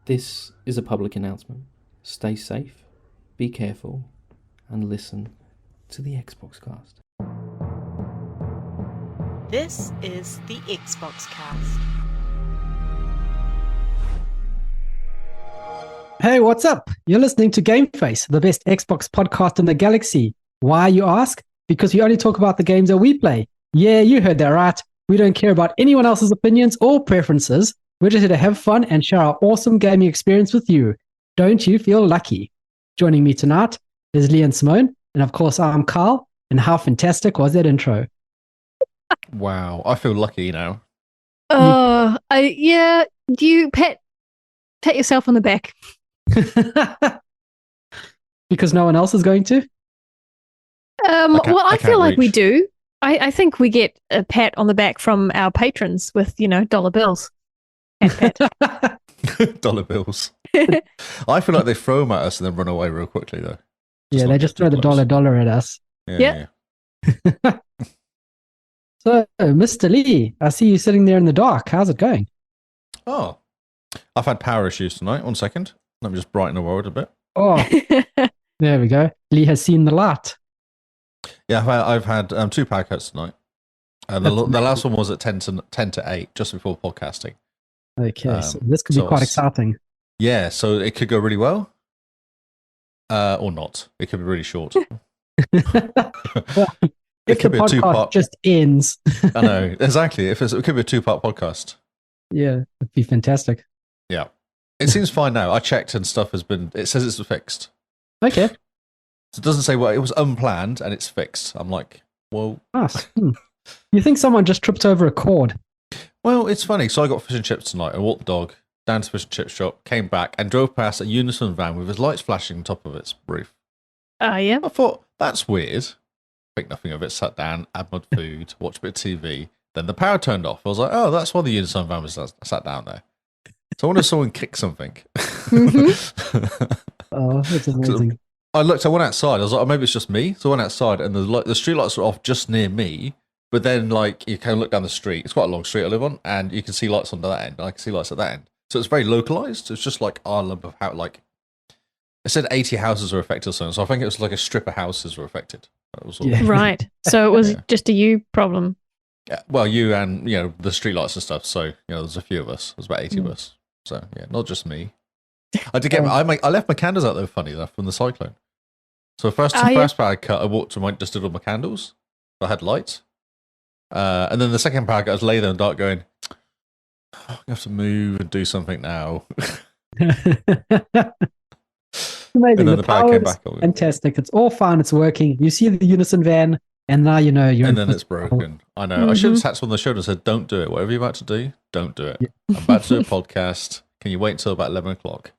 This is a public announcement. Stay safe, be careful, and listen to the Xbox Cast. This is the Xbox Cast. Hey, what's up? You're listening to Game Face, the best Xbox podcast in the galaxy. Why, you ask? Because we only talk about the games that we play. Yeah, you heard that right. We don't care about anyone else's opinions or preferences. We're just here to have fun and share our awesome gaming experience with you. Don't you feel lucky? Joining me tonight is Lee and Simone, and of course I'm Carl. And how fantastic was that intro? Wow, I feel lucky now. Yeah. You pat yourself on the back. Because no one else is going to? I feel like we do. I think we get a pat on the back from our patrons with, dollar bills. Pat. Dollar bills. I feel like they throw them at us and then run away real quickly, though. Yeah, they just throw the dollar at us. Yeah. So, Mr. Lee, I see you sitting there in the dark. How's it going? Oh, I've had power issues tonight. 1 second. Let me just brighten the world a bit. Oh, there we go. Lee has seen the light. Yeah, I've had 2 power cuts tonight. And the last one was at 10 to 8, just before podcasting. Okay, so this could be quite exciting. Yeah, so it could go really well. Or not. It could be really short. Well, if the podcast just ends. I know, exactly. It could be a 2-part podcast. Yeah, it'd be fantastic. Yeah. It seems fine now. I checked and stuff it says it's fixed. Okay. So it doesn't say, well, it was unplanned and it's fixed. I'm like, well. Nice. You think someone just tripped over a cord? Well, it's funny. So I got fish and chips tonight. I walked the dog down to the fish and chip shop, came back and drove past a Unison van with his lights flashing on top of its roof. Yeah. I thought, that's weird. Think nothing of it. Sat down, had my food, watched a bit of TV. Then the power turned off. I was like, oh, that's why the Unison van was sat down there. So I wonder if someone kicked something. Oh, that's amazing. I went outside. I was like, oh, maybe it's just me. So I went outside and the street lights were off just near me. But then, you can look down the street. It's quite a long street I live on, and you can see lights on that end, and I can see lights at that end. So it's very localized. It's just like our lump of how, it said 80 houses were affected or something. So I think it was like a strip of houses were affected. That was all. Yeah. Right. So it was just a you problem. Yeah, well, you and, the street lights and stuff. So, there's a few of us. There's about 80 of us. So, yeah, not just me. I did I left my candles out, though, funny enough, from the cyclone. So first power cut, I walked and just did all my candles. I had lights. And then the second power cut, I was lay there in the dark going, I have to move and do something now. Amazing. The power came back on. Fantastic. It's all fine. It's working. You see the Unison van, and now you know you're. And then it's broken. I know. Mm-hmm. I should have tapped on the shoulder and said, "Don't do it. Whatever you're about to do, don't do it. Yeah. I'm about to do a podcast. Can you wait until about 11 o'clock?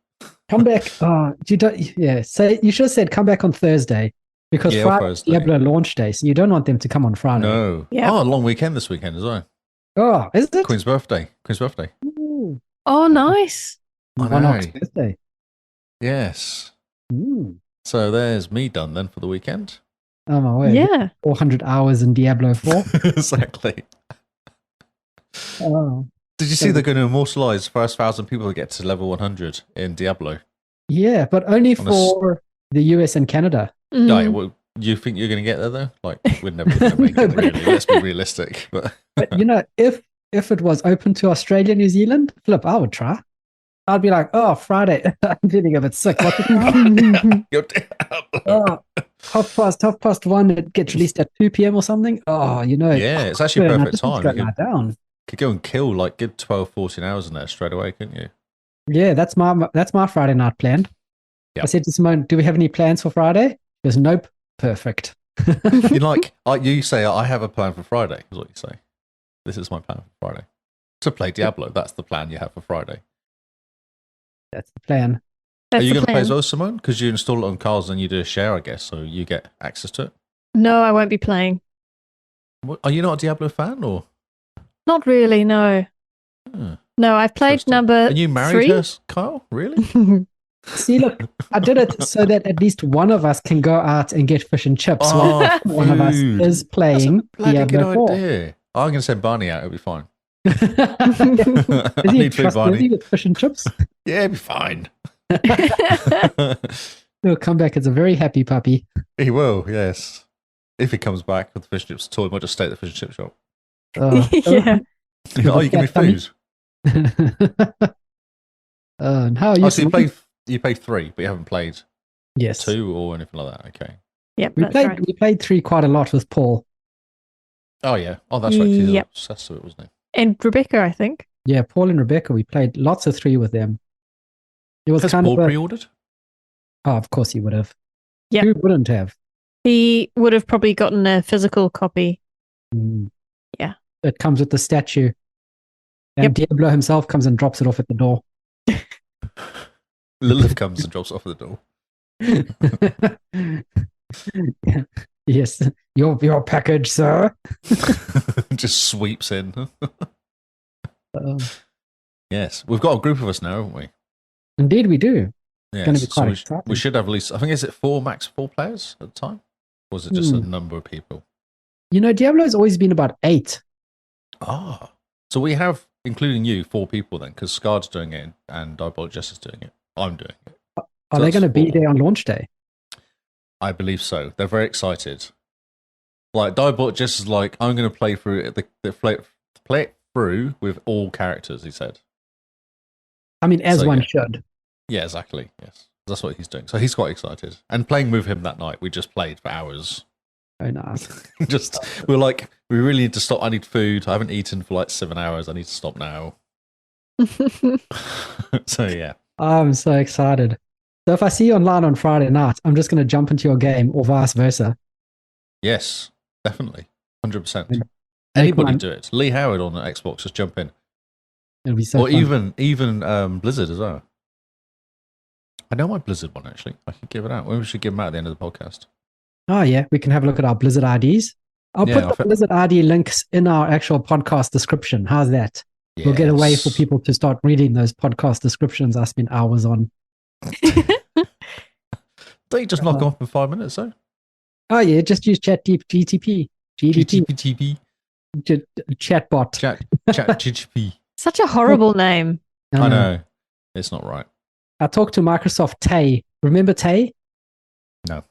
Come back. Oh, you don't. Yeah. Say you should have said come back on Thursday because Friday's Diablo launch day, so you don't want them to come on Friday. No. Yeah. Oh, a long weekend this weekend as well. Oh, is it? Queen's birthday. Ooh. Oh, nice. Monarch's birthday. Yes. Ooh. So there's me done then for the weekend. Oh my word. Yeah. 400 hours in Diablo 4. Exactly. Oh. Did you see they're going to immortalize the first 1,000 people who get to level 100 in Diablo? Yeah, but only for the US and Canada. No, well, you think you're going to get there though? We're never going to make it, really. Let's be realistic. But if it was open to Australia, New Zealand, flip, I would try. I'd be like, oh, Friday, I'm feeling a bit sick. What the half past 1, it gets released at 2 p.m. or something. Oh, Yeah, it's actually a perfect time. You could go and kill, good 12, 14 hours in there straight away, couldn't you? Yeah, that's my Friday night plan. Yep. I said to Simone, do we have any plans for Friday? She goes, nope, perfect. You say, I have a plan for Friday, is what you say. This is my plan for Friday. To play Diablo, that's the plan you have for Friday. That's the plan. Are you going to play as well, Simone? Because you install it on Carl's and you do a share, I guess, so you get access to it. No, I won't be playing. Are you not a Diablo fan, or? Not really, no. No, I've played number 3. And you married her, Carl? Really? See, look, I did it so that at least one of us can go out and get fish and chips while one of us is playing That's a bloody Diablo good 4. idea. I'm going to send Barney out. It'll be fine. Is I he need food, trustworthy Barney. with fish and chips? Yeah, it'll be fine. He'll come back as a very happy puppy. He will, yes. If he comes back with the fish and chips toy, he might just stay at the fish and chip shop. Yeah. Oh, you give me food. And how are you? Oh, so Simone? you played 3, but you haven't played Yes. 2 or anything like that. Okay. Yep, We that's played right. we played 3 quite a lot with Paul. Oh, yeah. Oh, that's right. He's Yep. obsessed with it, wasn't he? And Rebecca, I think. Yeah, Paul and Rebecca, we played lots of 3 with them. It was Has kind Paul of pre-ordered? oh, of course he would have. Yep. Who wouldn't have? He would have probably gotten a physical copy. Mm. Yeah. It comes with the statue. And Diablo himself comes and drops it off at the door. Lilith comes and drops off at the door. Yes. Your package, sir. Just sweeps in. Um, Yes. We've got a group of us now, haven't we? indeed we do. Yes. Gonna be quite we exciting. should have at least, I think, is it 4 max 4 players at the time? Or is it just a number of people? You know, Diablo's always been about 8. Ah. So we have, including you, 4 people then, because Scar's doing it and Diabolic Jess is doing it. I'm doing it. Are they that's going to be 4. there on launch day? I believe so. They're very excited. Like, Diabolic Jess is like, I'm going to play through play it through with all characters, he said. I mean, as So, one yeah. should. Yeah, exactly. Yes. That's what he's doing. So he's quite excited. And playing with him that night, we just played for hours. Very nice. We were like, we really need to stop. I need food. I haven't eaten for like 7 hours. I need to stop now. So yeah. I'm so excited. So if I see you online on Friday night, I'm just going to jump into your game or vice versa. Yes, definitely. 100%. Make Anybody mine- do it. Lee Howard on the Xbox, just jump in. It'll be so Or fun. even Blizzard as well. I know my Blizzard one actually. I could give it out. Maybe we should give them out at the end of the podcast. Oh, yeah. We can have a look at our Blizzard IDs. I'll Yeah, put the Blizzard ID links in our actual podcast description. How's that? We'll get a way for Yes. people to start reading those podcast descriptions I spend hours on. Don't you just knock them off in 5 minutes, though? Oh, yeah. Just use GTP. GDP. GTP. Chatbot. Chat GTP. Such a horrible name. I know. It's not right. I talked to Microsoft Tay. Remember Tay? No.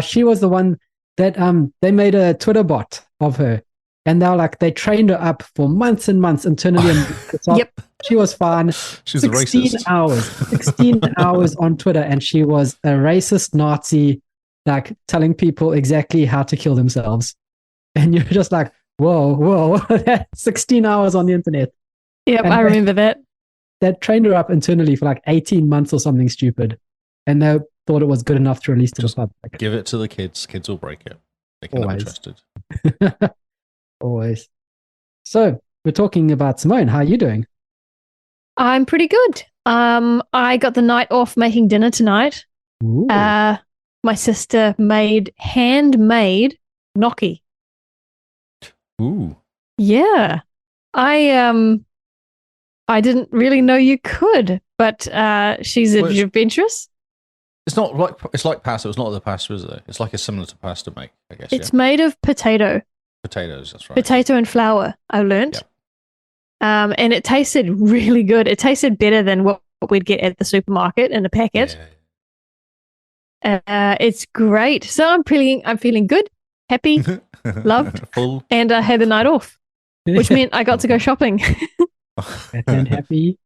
She was the one that they made a Twitter bot of her. And they're like, they trained her up for months and months internally. And Yep. She was fine. She's a 16 racist. hours. 16 hours on Twitter. And she was a racist Nazi, like telling people exactly how to kill themselves. And you're just like, whoa, 16 hours on the internet. Yep, And I remember that. They trained her up internally for like 18 months or something stupid. And they thought it was good enough to release to Just the public. Give it to the kids. Kids will break it. They cannot be Always. trusted. Always. So we're talking about Simone. How are you doing? I'm pretty good. I got the night off making dinner tonight. Ooh. My sister made handmade gnocchi. Ooh. Yeah. I didn't really know you could, but she's Well, it's- adventurous. It's not like it's like pasta. It's not the pasta, is it? It's like a similar to pasta make, I guess. It's Yeah. made of potato Potatoes. That's right. and flour, I learned. Yep. And it tasted really good. It tasted better than what we'd get at the supermarket in a packet. It's great. So I'm feeling good, happy, loved. Full. and I had the night off, which meant I got to go shopping. and happy.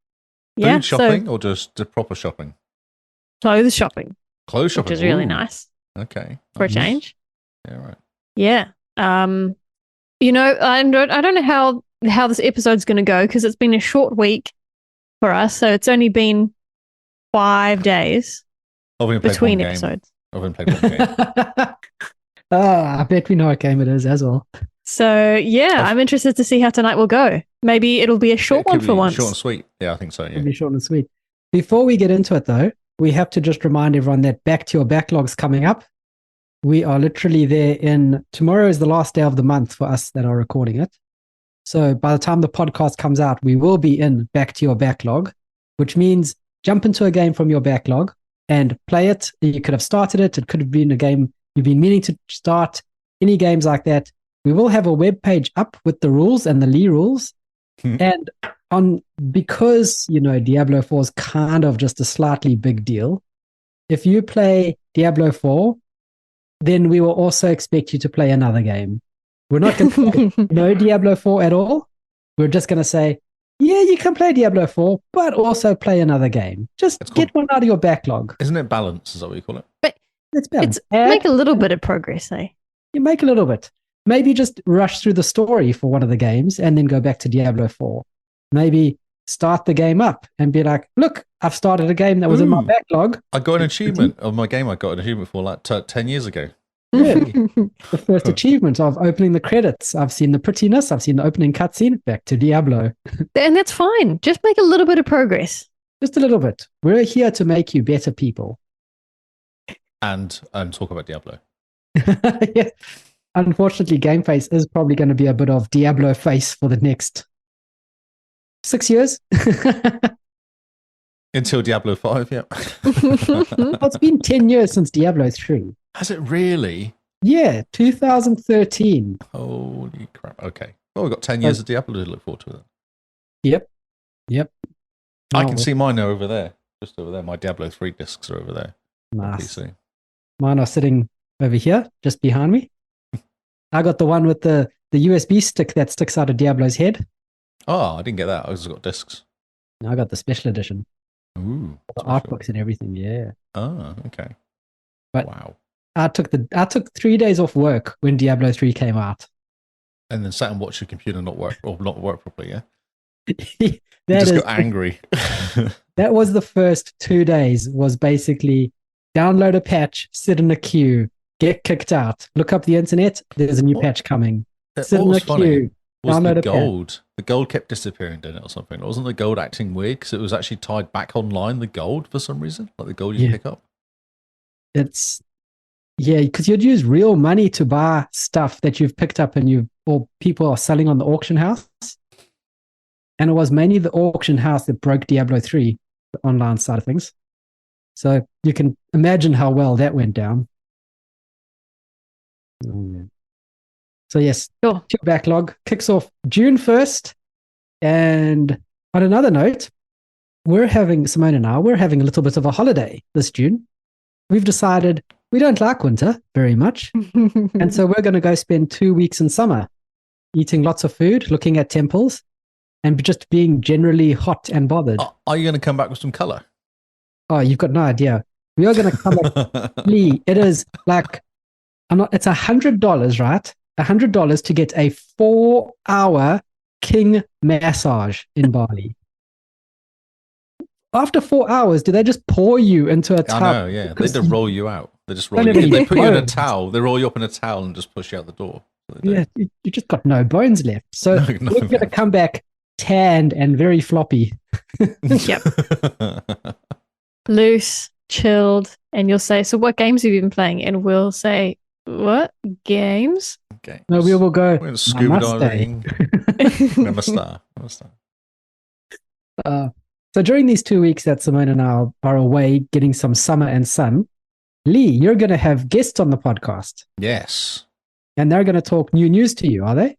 Yeah, Food shopping or just the proper shopping? so clothes shopping, Clothes shopping. which is really Ooh. nice Okay. for a Nice. change. Yeah, right. Yeah. You know, I don't know how this episode's going to go because it's been a short week for us, so it's only been 5 days I've only played between one game. episodes. I've only played one game. I bet we know what game it is as well. So yeah, I'm interested to see how tonight will go. Maybe it'll be a short It could one for be once. Short and sweet. Yeah, I think so. It'll Yeah. be short and sweet. Before we get into it, though, we have to just remind everyone that Back to Your Backlog's coming up. We are literally there tomorrow is the last day of the month for us that are recording it. So by the time the podcast comes out, we will be in Back to Your Backlog, which means jump into a game from your backlog and play it. You could have started it. It could have been a game you've been meaning to start. Any games like that. We will have a web page up with the rules and the Lee rules. And because Diablo 4 is kind of just a slightly big deal. If you play Diablo 4, then we will also expect you to play another game. We're not going to play no Diablo 4 at all. We're just going to say, yeah, you can play Diablo 4, but also play another game. Just get one out of your backlog. Isn't it balance? Is that what you call it? But it's balance. Make a little bit of progress, eh? You make a little bit. Maybe just rush through the story for one of the games and then go back to Diablo 4. Maybe start the game up and be like, look, I've started a game that was in my backlog. I got an achievement of my game. I got an achievement for like 10 years ago. Yeah. The first achievement of opening the credits. I've seen the prettiness. I've seen the opening cutscene. Back to Diablo. And that's fine. Just make a little bit of progress. Just a little bit. We're here to make you better people. And talk about Diablo. Yeah. Unfortunately, Game Face is probably going to be a bit of Diablo face for the next 6 years. Until Diablo 5, yeah. Well, it's been 10 years since Diablo 3. Has it really? Yeah, 2013. Holy crap. Okay. Well, we've got 10 years of Diablo to look forward to then. Yep. I can see mine over there. Just over there. My Diablo 3 discs are over there. Nice. PC. Mine are sitting over here, just behind me. I got the one with the USB stick that sticks out of Diablo's head. Oh, I didn't get that. I just got discs. I got the special edition. Ooh. The art books and everything, yeah. Oh, okay. But wow. I took 3 days off work when Diablo 3 came out. And then sat and watched your computer not work properly, yeah? You just got angry. That was the first 2 days, was basically download a patch, sit in a queue, get kicked out, look up the internet, there's a new patch coming. Sit in a queue, download a patch. The gold kept disappearing, didn't it, or something? Wasn't the gold acting weird because it was actually tied back online, the gold, for some reason? Like the gold you pick up? Because you'd use real money to buy stuff that you've picked up or people are selling on the auction house. And it was mainly the auction house that broke Diablo 3, the online side of things. So you can imagine how well that went down. Oh, yeah. So yes, sure. Backlog kicks off June 1st. And on another note, Simone and I, we're having a little bit of a holiday this June. We've decided we don't like winter very much. And so we're going to go spend 2 weeks in summer eating lots of food, looking at temples, and just being generally hot and bothered. Are you going to come back with some color? Oh, you've got no idea. We are going to come back. Lee, it is like, it's $100, right? $100 to get a 4-hour king massage in Bali. After 4 hours, do they just pour you into a tub? I know, yeah. They just roll you out. They just roll you out. They put you in a towel. They roll you up in a towel and just push you out the door. Yeah, you just got no bones left. So we're going to come back tanned and very floppy. Yep. Loose, chilled, and you'll say, so what games have you been playing? And we'll say, what? Games? No, we will go, we're scuba diving. Namaste. So during these 2 weeks that Simone and I are away getting some summer and sun, Lee, you're going to have guests on the podcast. Yes. And they're going to talk new news to you, are they?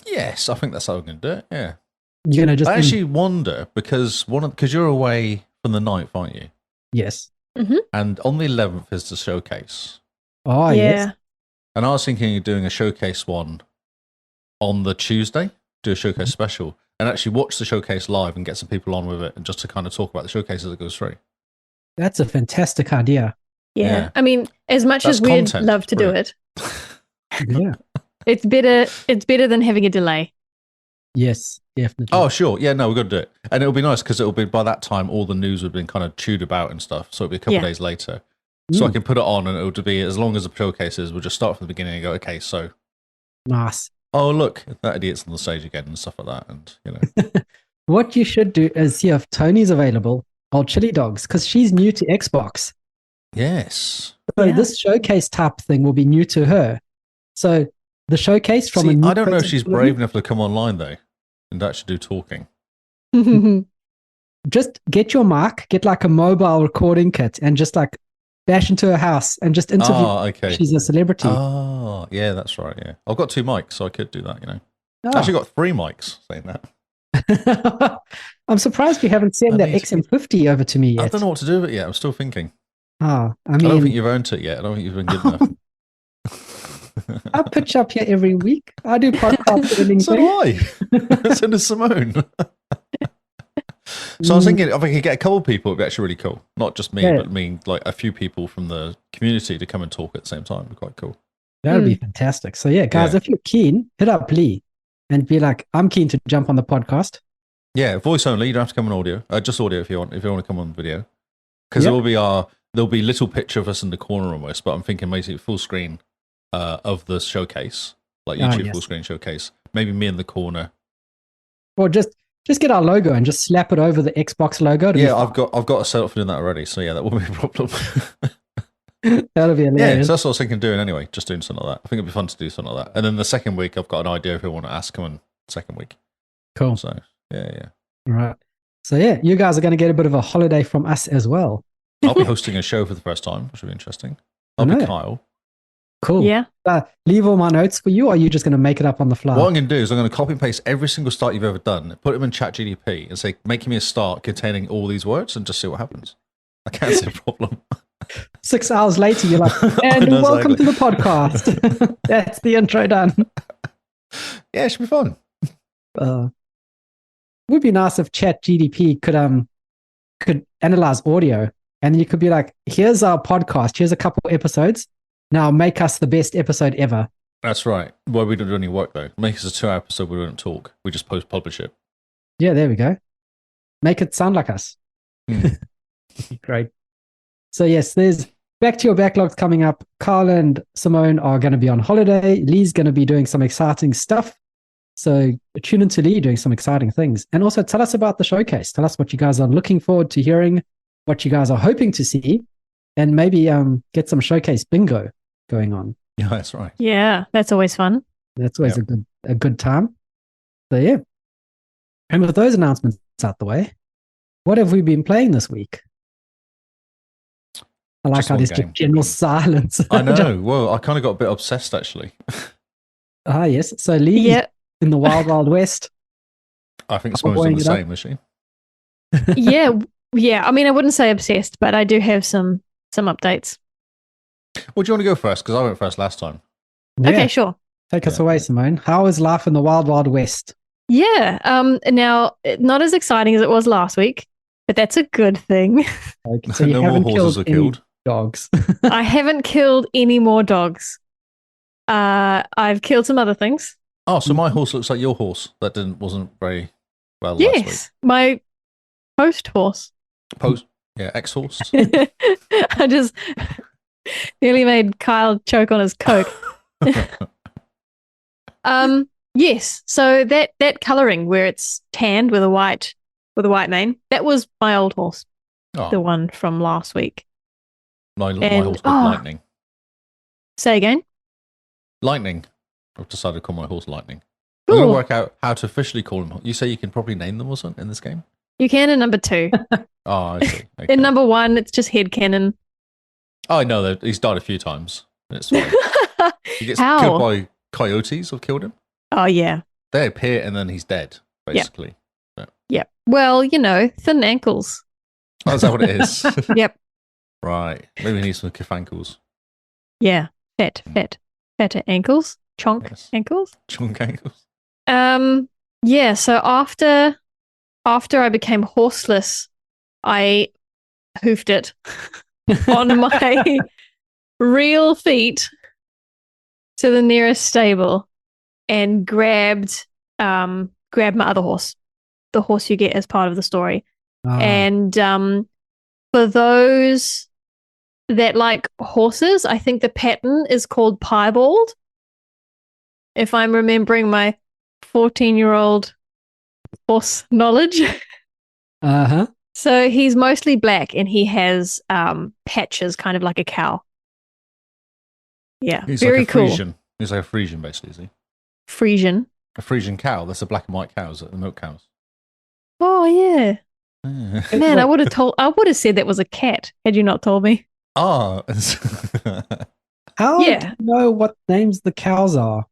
Yes, I think that's how we're going to do it, yeah. You're going to just... I actually wonder, because you're away from the 9th, aren't you? Yes. Mm-hmm. And on the 11th is the showcase. Oh, yeah. Yes. And I was thinking of doing a showcase one on the Tuesday, do a showcase special, and actually watch the showcase live and get some people on with it, and just to kind of talk about the showcase as it goes through. That's a fantastic idea. Yeah. I mean, as much as we'd love to do it, yeah, it's better than having a delay. Yes, definitely. Oh, sure. Yeah, no, we've got to do it. And it'll be nice because it'll be, by that time, all the news would have been kind of chewed about and stuff. So it'll be a couple of days later. So I can put it on and it'll be, as long as the showcase is, we'll just start from the beginning and go, okay, so. Nice. Oh, look, that idiot's on the stage again and stuff like that. And, you know. What you should do is see if Tony's available, old Chili Dogs, because she's new to Xbox. Yes. So this showcase type thing will be new to her. So the showcase from I don't know if she's brave enough to come online, though, and actually do talking. Just get your mic, get like a mobile recording kit, and just like bash into her house and just interview. Oh, okay. She's a celebrity. Oh, yeah, that's right, yeah. I've got 2 mics, so I could do that, you know. I actually got 3 mics saying that. I'm surprised you haven't sent that XM50 over to me yet. I don't know what to do with it yet. I'm still thinking. I don't think you've earned it yet. I don't think you've been good enough. I pitch up here every week. I do podcasts and So do I. So does Simone. So I was thinking if I could get a couple of people, it'd be actually really cool. Not just me, but like a few people from the community to come and talk at the same time. It'd be quite cool. That would be fantastic. So yeah, guys, if you're keen, hit up Lee and be like, I'm keen to jump on the podcast. Yeah, voice only. You don't have to come on audio. Just audio if you want. If you want to come on video, because there'll be little picture of us in the corner almost. But I'm thinking basically full screen of the showcase, like YouTube full screen showcase. Maybe me in the corner. Or just get our logo and just slap it over the Xbox logo. I've got a setup for doing that already. So yeah, that won't be a problem. That'll be hilarious. Yeah, so that's what I was thinking of doing anyway. Just doing something like that. I think it'd be fun to do something like that. And then the second week, I've got an idea if I want to ask them. Second week. Cool. So yeah. Right. So yeah, you guys are going to get a bit of a holiday from us as well. I'll be hosting a show for the first time, which will be interesting. I'll be Kyle. Cool. Yeah. Leave all my notes for you, or are you just going to make it up on the fly? What I'm going to do is I'm going to copy and paste every single start you've ever done, put them in ChatGPT and say, make me a start containing all these words and just see what happens. I can't see a problem. 6 hours later, you're like, and welcome to the podcast. That's the intro done. Yeah, it should be fun. It would be nice if ChatGPT could analyze audio, and you could be like, here's our podcast, here's a couple episodes. Now make us the best episode ever. That's right. Well, we don't do any work though. Make us a 2-hour episode, we don't talk. We just publish it. Yeah, there we go. Make it sound like us. Great. So yes, there's back to your backlogs coming up. Carl and Simone are going to be on holiday. Lee's going to be doing some exciting stuff. So tune into Lee doing some exciting things. And also tell us about the showcase. Tell us what you guys are looking forward to hearing, what you guys are hoping to see, and maybe get some showcase bingo going on. Yeah, that's right. Yeah, that's always fun. That's always a good time. So yeah. And with those announcements out the way, what have we been playing this week? I like how there's just general silence. I know. Well, I kind of got a bit obsessed actually. Yes. So Lee in the Wild Wild West. I think Simone's doing the same, is she? Yeah. I mean, I wouldn't say obsessed, but I do have some updates. Well, do you want to go first? Because I went first last time. Yeah. Okay, sure. Take us away, Simone. How is life in the Wild Wild West? Yeah. Now, not as exciting as it was last week, but that's a good thing. Okay, so you no haven't more horses are killed. Dogs. I haven't killed any more dogs. I've killed some other things. Oh, so my horse looks like your horse. That wasn't very well last week. Yes, my post horse. Ex-horse. I just nearly made Kyle choke on his Coke. Yes. So that colouring where it's tanned with a white mane, that was my old horse. Oh. The one from last week. My horse called Lightning. Say again? Lightning. I've decided to call my horse Lightning. Cool. I'm going to work out how to officially call him. You say you can probably name them or something in this game? You can in number 2. Oh, I see. Okay. In number 1, it's just headcanon. Oh, I know. He's died a few times. It's fine. He gets How? killed by coyotes or killed him. Oh, yeah. They appear and then he's dead, basically. Yep. Well, thin ankles. Oh, is that what it is? Yep. Right. Maybe we need some kifankles. Yeah. Fatter ankles. Chonk ankles. Chonk ankles. Yeah, so after I became horseless, I hoofed it on my real feet to the nearest stable and grabbed my other horse, the horse you get as part of the story. And for those that like horses, I think the pattern is called piebald. If I'm remembering my 14-year-old horse knowledge. Uh-huh. So he's mostly black and he has patches, kind of like a cow. Yeah, He's very like a cool. Frisian. He's like a Frisian, basically, is he? Frisian. A Frisian cow. That's the black and white cows, the milk cows. Oh yeah. Ah. Man, I would have said that was a cat had you not told me. Ah. How do you know what names the cows are?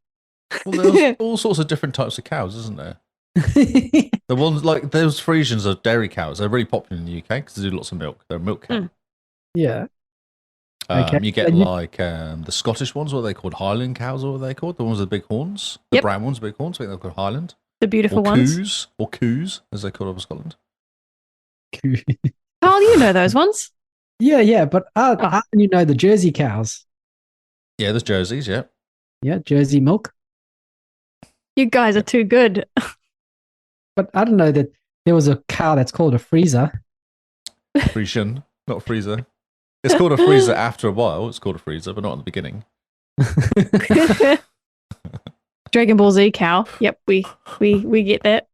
Well, there's all sorts of different types of cows, isn't there? The ones like those Frisians are dairy cows. They're really popular in the UK because they do lots of milk. They're a milk cow. Yeah. Okay. You get the Scottish ones. What are they called? Highland cows. What are they called? The ones with the big horns. The brown ones, big horns. I think they're called Highland. The beautiful ones. Or coos, as they call it in Scotland. Carl, you know those ones. Yeah, but how can you know the Jersey cows? Yeah, there's Jerseys. Yeah. Yeah, Jersey milk. You guys are too good. But I don't know that there was a cow that's called a freezer. Frisian, not freezer. It's called a freezer after a while. It's called a freezer, but not at the beginning. Dragon Ball Z cow. Yep, we get that.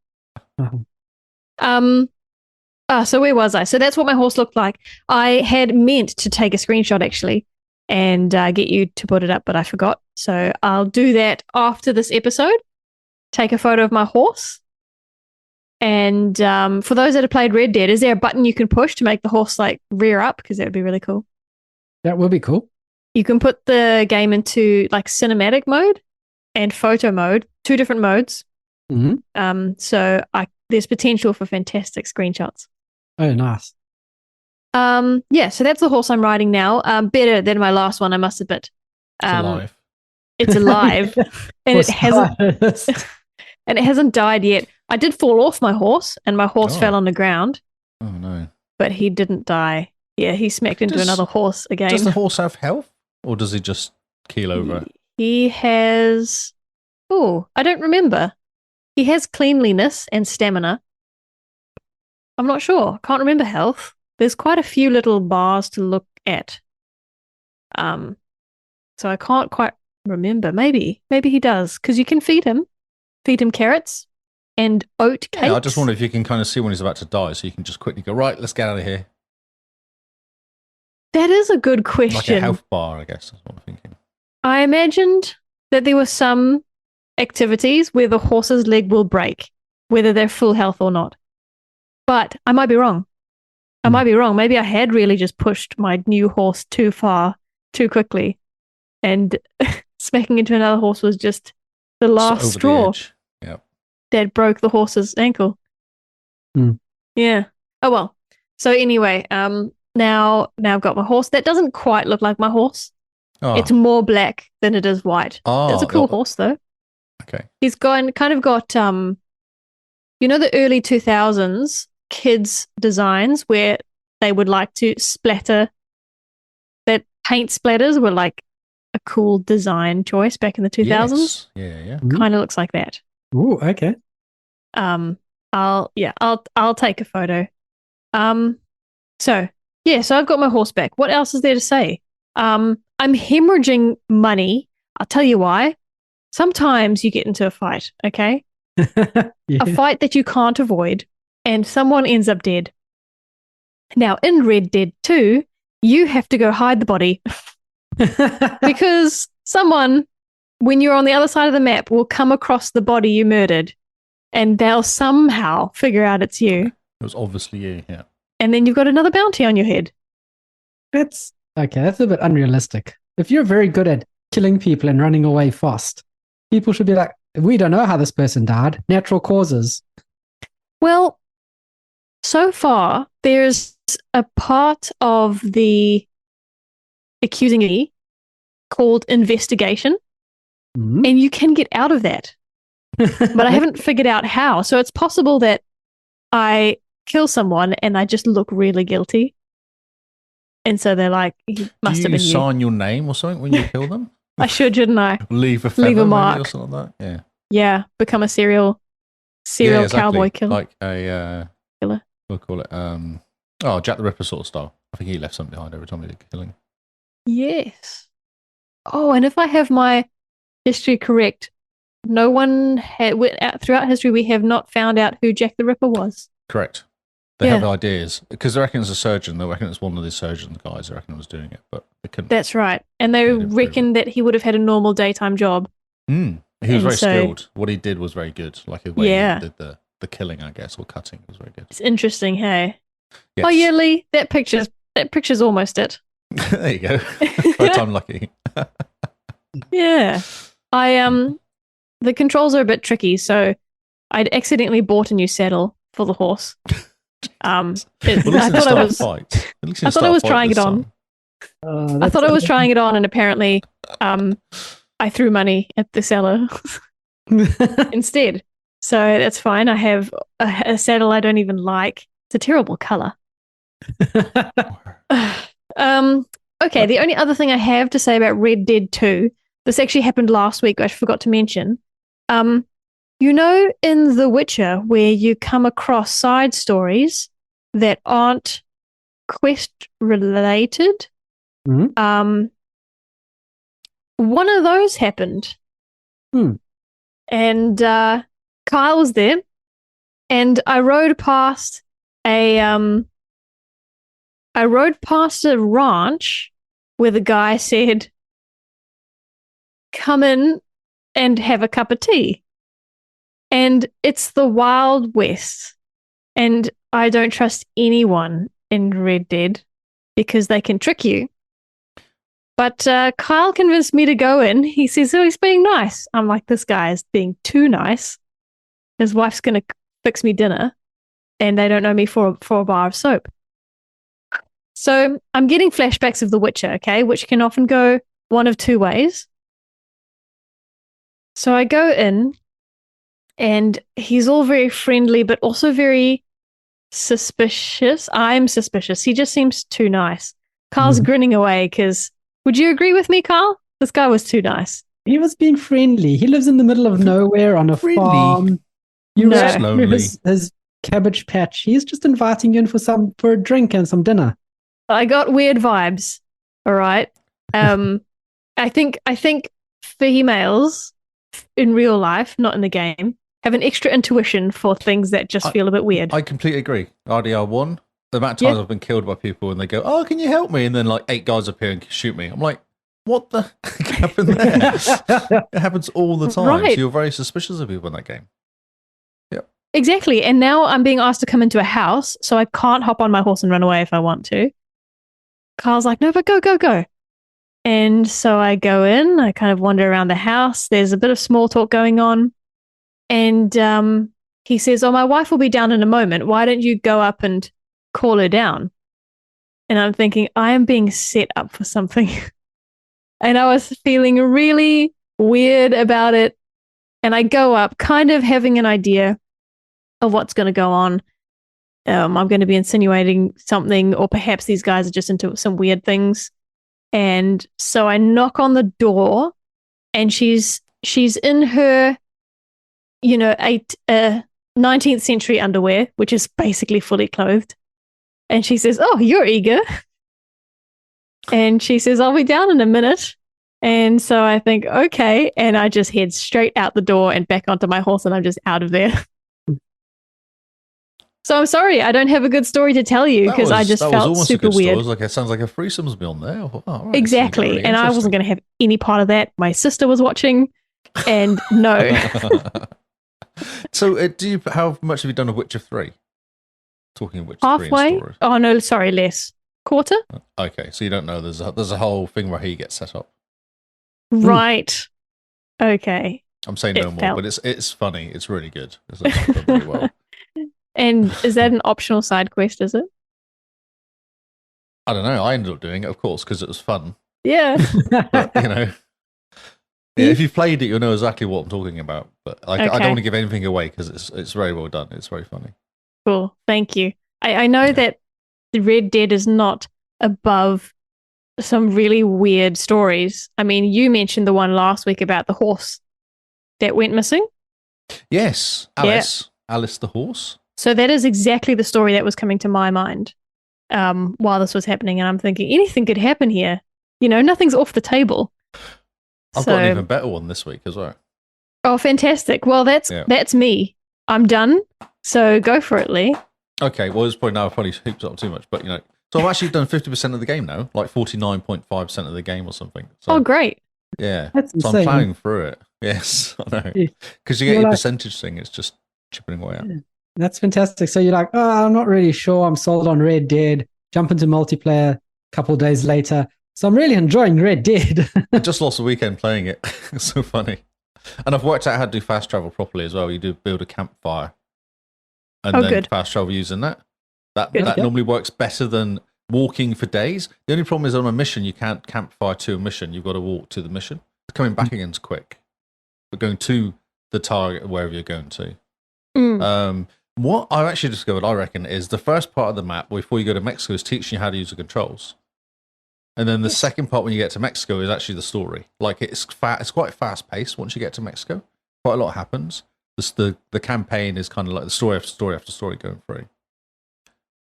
So where was I? So that's what my horse looked like. I had meant to take a screenshot actually and get you to put it up, but I forgot. So I'll do that after this episode. Take a photo of my horse. And for those that have played Red Dead, is there a button you can push to make the horse like rear up? Because that would be really cool. That would be cool. You can put the game into like cinematic mode and photo mode, 2 different modes. Mm-hmm. So there's potential for fantastic screenshots. Oh, nice. Yeah, so that's the horse I'm riding now. Better than my last one, I must admit. It's alive. It's alive, and it hasn't died yet. I did fall off my horse, and my horse fell on the ground. Oh no! But he didn't die. Yeah, he smacked into another horse again. Does the horse have health, or does he just keel over? He has. Oh, I don't remember. He has cleanliness and stamina. I'm not sure. Can't remember health. There's quite a few little bars to look at. So I can't quite remember. Maybe he does, because you can feed him carrots and oat cakes. Yeah, I just wonder if you can kind of see when he's about to die, so you can just quickly go, right, let's get out of here. That is a good question. Like a health bar, I guess, that's what I'm thinking. I imagined that there were some activities where the horse's leg will break, whether they're full health or not. But I might be wrong. Maybe I had really just pushed my new horse too far, too quickly, and smacking into another horse was just the last straw that broke the horse's ankle. Yeah. Oh well. So anyway, now I've got my horse. That doesn't quite look like my horse. Oh. It's more black than it is white. Oh, it's a cool horse though. Okay. He's kind of got the early 2000s kids designs where they would like to splatter, that paint splatters were like a cool design choice back in the 2000s. Yes. Yeah. Kind of looks like that. Ooh, okay. I'll take a photo. So I've got my horse back. What else is there to say? I'm hemorrhaging money. I'll tell you why. Sometimes you get into a fight, okay? A fight that you can't avoid, and someone ends up dead. Now, in Red Dead 2, you have to go hide the body because someone, when you're on the other side of the map, will come across the body you murdered, and they'll somehow figure out it's you. It was obviously you, yeah. And then you've got another bounty on your head. That's a bit unrealistic. If you're very good at killing people and running away fast, people should be like, we don't know how this person died. Natural causes. Well, so far, there's a part of the accusing me called investigation, and you can get out of that. But I haven't figured out how. So it's possible that I kill someone and I just look really guilty. And so they're like, he must have been you. Do you sign your name or something when you kill them? I should, shouldn't I? Leave a mark or something like that. Yeah. Yeah, become a serial exactly. cowboy killer. Like a killer. We'll call it Jack the Ripper sort of style. I think he left something behind every time he did killing. Yes. Oh, and if I have my history correct, no one had throughout history we have not found out who Jack the Ripper was. Correct. They have ideas because they reckon it's a surgeon. They reckon it's one of the surgeon guys. They reckon was doing it, but they couldn't. That's right, and they reckon that he would have had a normal daytime job. He was very skilled. What he did was very good. Like the way he did the killing, I guess, or cutting was very good. It's interesting, hey? Yes. Oh yeah, Lee, that picture's almost it. There you go. Right time lucky. Yeah, the controls are a bit tricky. So I'd accidentally bought a new saddle for the horse. I thought I was trying it on. I thought I was trying it on, and apparently, I threw money at the seller instead. So that's fine. I have a saddle I don't even like. It's a terrible color. Okay, the only other thing I have to say about Red Dead 2, this actually happened last week, I forgot to mention. You know, in The Witcher, where you come across side stories that aren't quest related, one of those happened. And Kyle was there, and I rode past a ranch where the guy said, "Come in and have a cup of tea." And it's the Wild West. And I don't trust anyone in Red Dead because they can trick you. But Kyle convinced me to go in. He says, "Oh, he's being nice." I'm like, this guy is being too nice. His wife's going to fix me dinner, and they don't know me for a bar of soap. So I'm getting flashbacks of The Witcher, okay, which can often go one of two ways. So I go in, and he's all very friendly, but also very suspicious. I'm suspicious. He just seems too nice. Carl's grinning away because, would you agree with me, Carl? This guy was too nice. He was being friendly. He lives in the middle of nowhere on a farm. You were his cabbage patch. He's just inviting you in for a drink and some dinner. I got weird vibes. All right. I think females in real life, not in the game, have an extra intuition for things that just feel a bit weird. I completely agree. RDR1, the amount of times I've been killed by people and they go, "Oh, can you help me?" And then like 8 guys appear and shoot me. I'm like, what the heck happened there? It happens all the time. Right. So you're very suspicious of people in that game. Yep. Exactly. And now I'm being asked to come into a house, so I can't hop on my horse and run away if I want to. Carl's like, "No, but go. And so I go in, I kind of wander around the house. There's a bit of small talk going on. And he says, "Oh, my wife will be down in a moment. Why don't you go up and call her down?" And I'm thinking, I am being set up for something. And I was feeling really weird about it. And I go up, kind of having an idea of what's going to go on. I'm going to be insinuating something, or perhaps these guys are just into some weird things. And so I knock on the door, and she's in her 19th century underwear, which is basically fully clothed. And she says, "Oh, you're eager." And she says, "I'll be down in a minute." And so I think, okay. And I just head straight out the door and back onto my horse, and I'm just out of there. So I'm sorry, I don't have a good story to tell you because I just felt super weird. It sounds like a threesome's meal there. Oh, right, exactly. Really, and I wasn't going to have any part of that. My sister was watching, and no. So, how much have you done of Witcher 3? Talking of Witcher 3 halfway? Oh no, sorry, less. Quarter? Okay, so you don't know there's a whole thing where he gets set up. Right. Okay. I'm saying no more, but it's funny. It's really good. It's done really well. And is that an optional side quest, is it? I don't know. I ended up doing it, of course, because it was fun. Yeah. But, if you've played it, you'll know exactly what I'm talking about. But I don't want to give anything away because it's very well done. It's very funny. Cool. Thank you. I know that the Red Dead is not above some really weird stories. I mean, you mentioned the one last week about the horse that went missing. Yes. Alice. Yeah. Alice the horse. So that is exactly the story that was coming to my mind while this was happening. And I'm thinking anything could happen here. Nothing's off the table. I've got an even better one this week as well. Oh, fantastic. Well, that's me. I'm done. So go for it, Lee. Okay. Well, it's probably hooped up too much, but so I've actually done 50% of the game now, like 49.5% of the game or something. So, oh, great. Yeah. That's so insane. I'm plowing through it. Yes, I know. Because you get your percentage thing, it's just chipping away at. That's fantastic. So you're like, "Oh, I'm not really sure. I'm sold on Red Dead." Jump into multiplayer a couple of days later. So I'm really enjoying Red Dead. I just lost a weekend playing it. It's so funny. And I've worked out how to do fast travel properly as well. You do build a campfire and then good. fast travel using that. That Good. normally works better than walking for days. The only problem is on a mission, you can't campfire to a mission. You've got to walk to the mission. Coming back again's quick. But going to the target, wherever you're going to. What I've actually discovered, I reckon, is the first part of the map before you go to Mexico is teaching you how to use the controls. And then the second part when you get to Mexico is actually the story. Like it's quite fast paced once you get to Mexico. Quite a lot happens. The campaign is kind of like the story after story after story going through.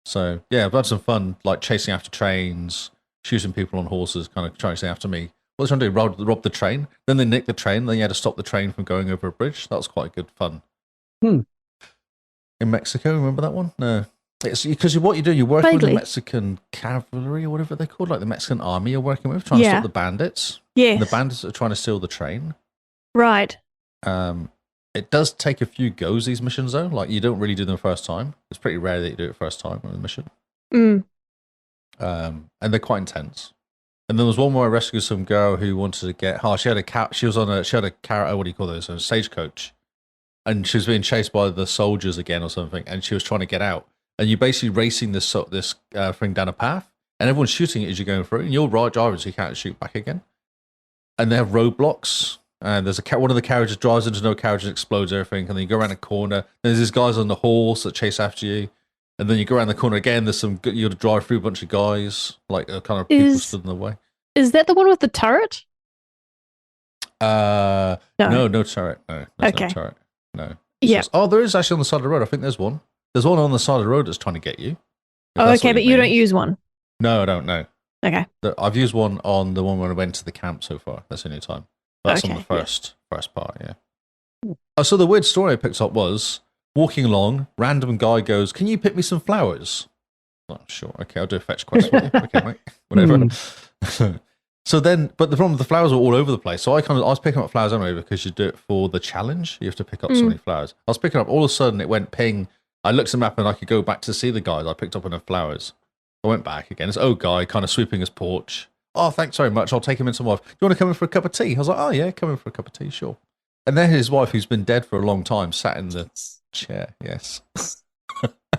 So yeah, I've had some fun, like chasing after trains, shooting people on horses, kind of chasing after me. What they're trying to do, rob the train. Then they nick the train. Then you had to stop the train from going over a bridge. That was quite good fun. In Mexico, remember that one? No. It's because what you do, you're working with the Mexican cavalry or whatever they're called, like the Mexican army you're working with, trying to stop the bandits. Yes. The bandits are trying to steal the train. Right. It does take a few goes, these missions, though. Like, you don't really do them the first time. It's pretty rare that you do it first time on a mission. And they're quite intense. And there was one where I rescued some girl who wanted to get... she had a what do you call those? A stagecoach. And she was being chased by the soldiers again or something, and she was trying to get out. And you're basically racing this thing down a path, and everyone's shooting it as you're going through, and you're right driving, so you can't shoot back again. And they have roadblocks, and there's one of the carriages drives into no carriage and explodes everything, and then you go around a corner, there's these guys on the horse that chase after you, and then you go around the corner again, there's you got to drive through a bunch of guys, like kind of people stood in the way. Is that the one with the turret? No turret. No, there's no turret. No. Yeah. There is actually on the side of the road. I think there's one. There's one on the side of the road that's trying to get you. Oh, okay, but you don't use one. No, I don't know. Okay. I've used one on the one when I went to the camp so far. That's the only time. That's on the first part, yeah. So the weird story I picked up was, walking along, random guy goes, "Can you pick me some flowers?" Oh, sure. Okay, I'll do a fetch quest for you. Okay, mate. Whatever. So then, but the problem with the flowers were all over the place. So I was picking up flowers anyway because you do it for the challenge. You have to pick up so many flowers. I was picking up, all of a sudden it went ping. I looked at the map and I could go back to see the guys. I picked up enough flowers. I went back again. This old guy kind of sweeping his porch. "Oh, thanks very much. I'll take him in some wife. Do you want to come in for a cup of tea?" I was like, "Oh yeah, come in for a cup of tea, sure." And then his wife, who's been dead for a long time, sat in the chair. Yes.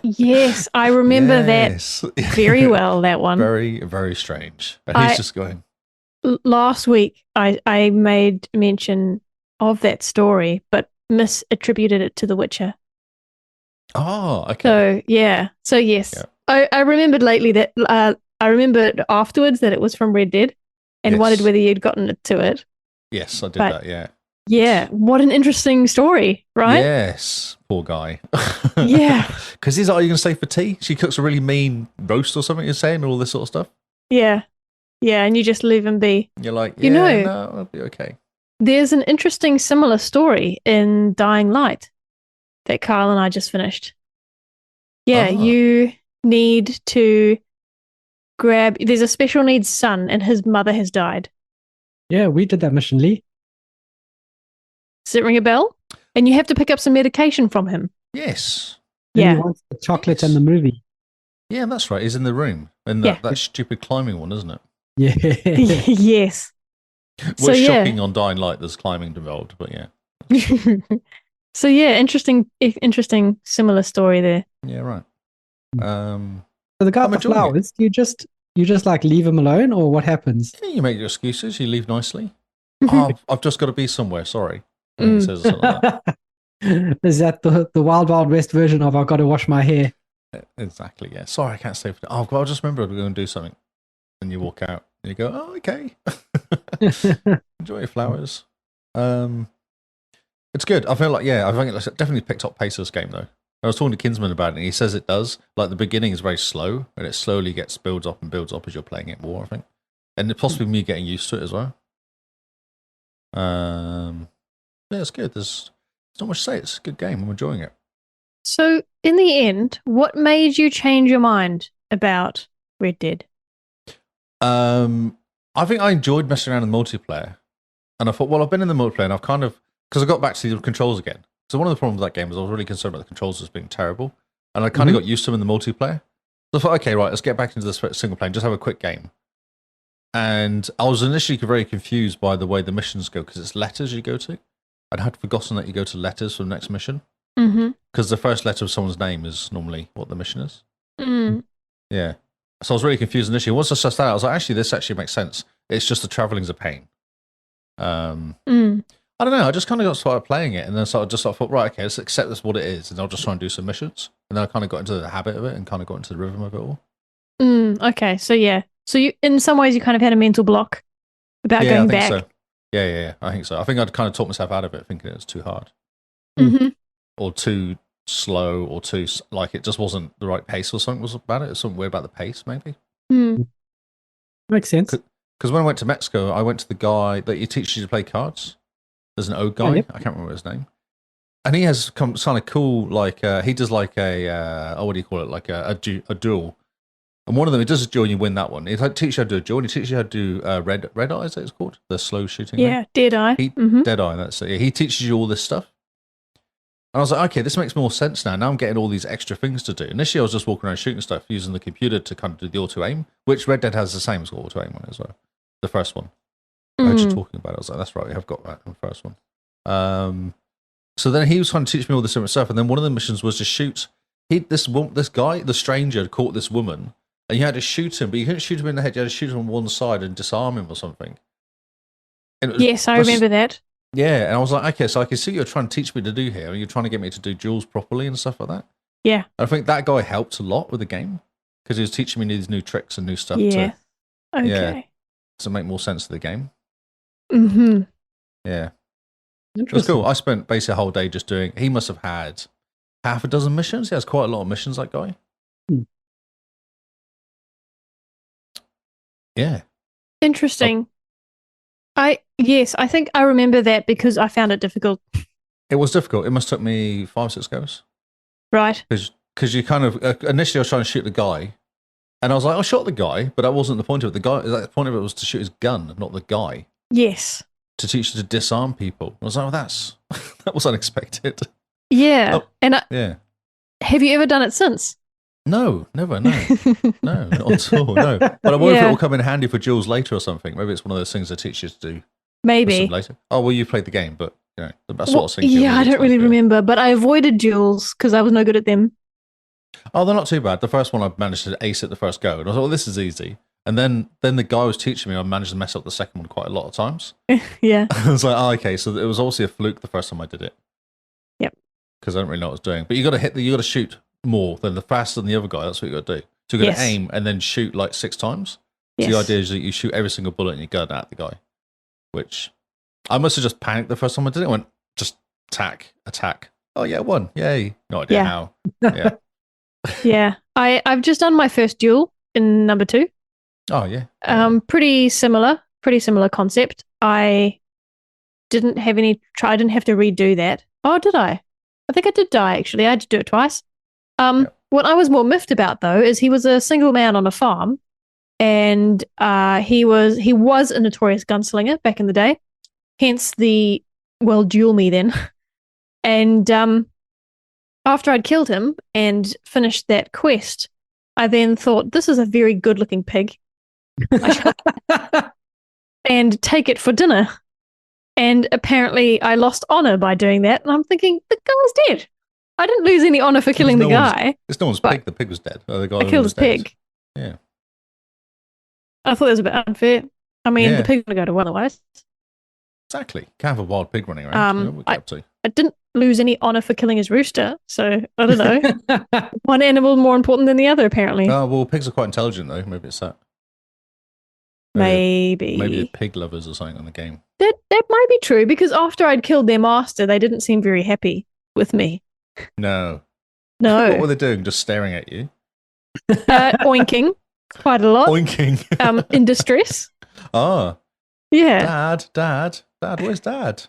Yes, I remember that very well, that one. Very, very strange. And he's just going... Last week, I made mention of that story, but misattributed it to The Witcher. Oh, okay. So, yeah. So, yes. Yeah. I remembered lately that... I remembered afterwards that it was from Red Dead and wondered whether you'd gotten to it. Yes, I did that, yeah. Yeah, what an interesting story, right? Yes, poor guy. Yeah. Because he's like, "Are you going to stay for tea?" She cooks a really mean roast or something, you're saying, all this sort of stuff. Yeah. Yeah, and you just leave him be. You're like, no, I'll be okay. There's an interesting similar story in Dying Light that Kyle and I just finished. Yeah, you need to there's a special needs son and his mother has died. Yeah, we did that mission, Lee. Does it ring a bell? And you have to pick up some medication from him. Yes. And he wants the chocolate and the movie. Yeah, that's right. He's in the room. And that stupid climbing one, isn't it? Yeah. Yes. What's shocking on Dying Light, there's climbing involved, but yeah. So yeah, interesting similar story there. Yeah, right. So the guy with the flowers, you just like leave him alone, or what happens? Yeah, you make your excuses, you leave nicely. I've just got to be somewhere, sorry. He says something like that. Is that the Wild Wild West version of "I've got to wash my hair"? Exactly, yeah. Sorry, I can't stay for... I'll just remember we're going to do something. And you walk out and you go, "Oh, okay." Enjoy your flowers. It's good. I feel like, I think it's definitely picked up pace of this game, though. I was talking to Kinsman about it, and he says it does. Like, the beginning is very slow, and it slowly builds up as you're playing it more, I think. And possibly me getting used to it as well. Yeah, it's good. There's not much to say. It's a good game. I'm enjoying it. So, in the end, what made you change your mind about Red Dead? I think I enjoyed messing around in the multiplayer. And I thought, well, I've been in the multiplayer, and I've kind of... Because I got back to the controls again. So one of the problems with that game was I was really concerned about the controls as being terrible. And I kind of got used to them in the multiplayer. So I thought, okay, right, let's get back into this single player and just have a quick game. And I was initially very confused by the way the missions go, because it's letters you go to. I'd forgotten that you go to letters for the next mission. Mm-hmm. Because the first letter of someone's name is normally what the mission is. Mm. Yeah. So I was really confused initially. Once I sussed that out, I was like, actually, this actually makes sense. It's just the traveling's a pain. I don't know. I just kind of got started playing it, and then thought, right, okay, let's accept this what it is, and I'll just try and do some missions. And then I kind of got into the habit of it, and kind of got into the rhythm of it all. Okay, so yeah, so you, in some ways, you kind of had a mental block about going back. So. Yeah, I think so. I think I'd kind of talked myself out of it, thinking it was too hard, or too slow, or too like it just wasn't the right pace, or something was about it. It was something weird about the pace, maybe. Makes sense. Because when I went to Mexico, I went to the guy that he teaches you to play cards. There's an old guy. Yep. I can't remember his name. And he has kind of cool, like, he does like what do you call it? Like a duel. And one of them, he does a duel and you win that one. He teaches you how to do a duel, and he teaches you how to do red eye, is that it's called? The slow shooting. Yeah, Dead Eye. Dead Eye, that's it. Yeah, he teaches you all this stuff. And I was like, okay, this makes more sense now. Now I'm getting all these extra things to do. Initially, I was just walking around shooting stuff using the computer to kind of do the auto-aim, which Red Dead has the same as auto-aim one as well. The first one. I heard you talking about it. I was like, that's right, we have got that in the first one. So then he was trying to teach me all this different stuff, and then one of the missions was to shoot. This guy, the stranger, had caught this woman, and you had to shoot him, but you couldn't shoot him in the head. You had to shoot him on one side and disarm him or something. Yes, I remember that. Yeah, and I was like, okay, so I can see what you're trying to teach me to do here. You're trying to get me to do duels properly and stuff like that. Yeah. And I think that guy helped a lot with the game because he was teaching me these new tricks and new stuff. Yeah. To make more sense of the game. Yeah. It was cool. I spent basically a whole day just doing. He must have had half a dozen missions. He has quite a lot of missions, that guy. Yeah. Interesting. I think I remember that because I found it difficult. It was difficult. It must have took me 5-6 goes. Right. Because you kind of initially I was trying to shoot the guy, and I was like, I shot the guy, but that wasn't the point of it. The point of it was to shoot his gun, not the guy. Yes. To teach you to disarm people. I was like, well, that was unexpected. Yeah. Yeah. Have you ever done it since? No, never, no. No, not at all, no. But I wonder if it will come in handy for duels later or something. Maybe it's one of those things they teach you to do. Maybe. Later. Oh, well, you played the game, but you know, that sort of thing. Yeah, I don't really remember, but I avoided duels because I was no good at them. Oh, they're not too bad. The first one I managed to ace it the first go, and I thought, well, this is easy. And then the guy was teaching me, I managed to mess up the second one quite a lot of times. Yeah. I was like, oh, okay, so it was obviously a fluke the first time I did it. Yep. Because I don't really know what I was doing. But you got to shoot more than faster than the other guy. That's what you got to do. So you got to aim and then shoot like 6 times. So the idea is that you shoot every single bullet in your gun at the guy. Which I must have just panicked the first time I did it. I went, just attack. Oh yeah, one. Yay. No idea how. Yeah. Yeah. I've just done my first duel in number 2. Oh yeah. Pretty similar concept. I didn't have to redo that. Oh, did I? I think I did die actually. I had to do it twice. What I was more miffed about though is he was a single man on a farm, and he was a notorious gunslinger back in the day. Hence the duel me then. And after I'd killed him and finished that quest, I then thought, this is a very good-looking pig. And take it for dinner. And apparently I lost honor by doing that. And I'm thinking, the guy's dead. I didn't lose any honor for killing the guy. It's no one's pig. The pig was dead. The guy I killed his pig. Yeah. I thought that was a bit unfair. I mean, the pig would go to one otherwise. Exactly. Can't have a wild pig running around. I didn't lose any honor for killing his rooster. So, I don't know. One animal more important than the other, apparently. Oh, well, pigs are quite intelligent, though. Maybe it's that. Maybe the pig lovers or something on the game. That might be true, because after I'd killed their master, they didn't seem very happy with me. No. What were they doing? Just staring at you? Oinking quite a lot. Oinking. In distress. Oh. Yeah. Dad, where's Dad?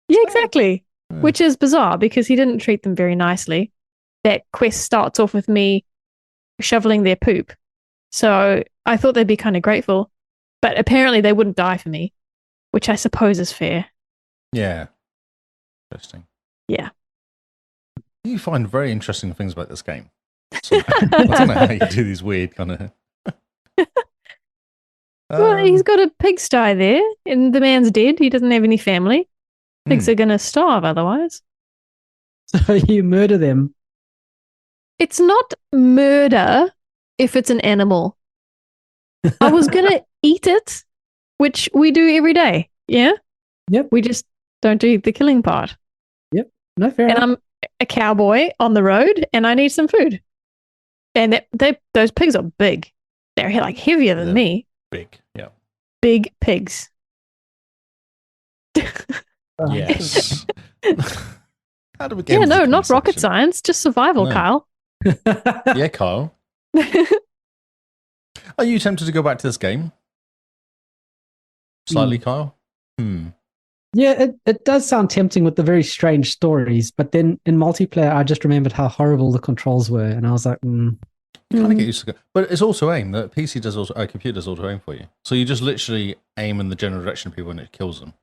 Yeah, exactly. Yeah. Which is bizarre because he didn't treat them very nicely. That quest starts off with me shoveling their poop. So I thought they'd be kind of grateful. But apparently they wouldn't die for me, which I suppose is fair. Yeah. Interesting. Yeah. You find very interesting things about this game. So, I don't know how you do these weird kind of... Well, he's got a pigsty there, and the man's dead. He doesn't have any family. Pigs are going to starve otherwise. So you murder them. It's not murder if it's an animal. I was going to eat it, which we do every day. Yeah? Yep. We just don't do the killing part. Yep. No, fair And enough. I'm a cowboy on the road and I need some food. And those pigs are big. They're like heavier than me. Big, yeah. Big pigs. Yes. How do we get Yeah, into no, the not rocket conversation? science, just survival, No. Kyle. Yeah, Kyle. Are you tempted to go back to this game? Slightly, Kyle? Yeah, it does sound tempting with the very strange stories, but then in multiplayer, I just remembered how horrible the controls were, and I was like, You kind of get used to it. But it's also aim. The PC does also, computer does auto aim for you. So you just literally aim in the general direction of people and it kills them.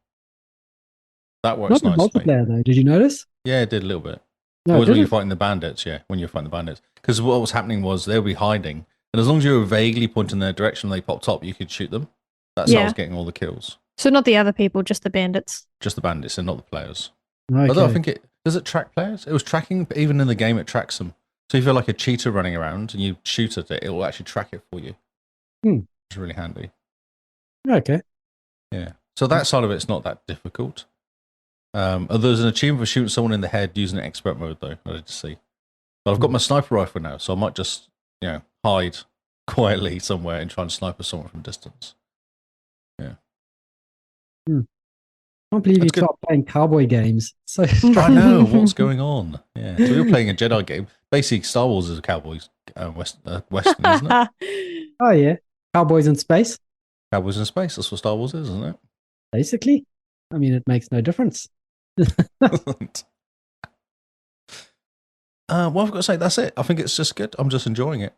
That works not the nicely. multiplayer though. Did you notice? Yeah, it did a little bit. No, Always it when you're didn't. fighting the bandits, when you're fighting the bandits. Because what was happening was they'll be hiding, and as long as you were vaguely pointing their direction when they popped up, you could shoot them. That's how I was getting all the kills. So not the other people, just the bandits. Just the bandits and not the players. Okay. Although I think does it track players? It was tracking, but even in the game it tracks them. So if you're like a cheetah running around and you shoot at it, it will actually track it for you. It's really handy. Okay. Yeah. So that side of it's not that difficult. There's an achievement for shooting someone in the head using expert mode, though. I did see. But I've got my sniper rifle now, so I might just, hide quietly somewhere and try and sniper someone from distance. Yeah. I can't believe you That's good. stopped playing cowboy games. So I know what's going on. Yeah. So you're playing a Jedi game. Basically, Star Wars is a cowboys western, isn't it? Oh yeah, cowboys in space, Cowboys in space. That's what Star Wars is, isn't it? basically. I mean, it makes no difference. Well, I've got to say, that's it. I think it's just good. I'm just enjoying it.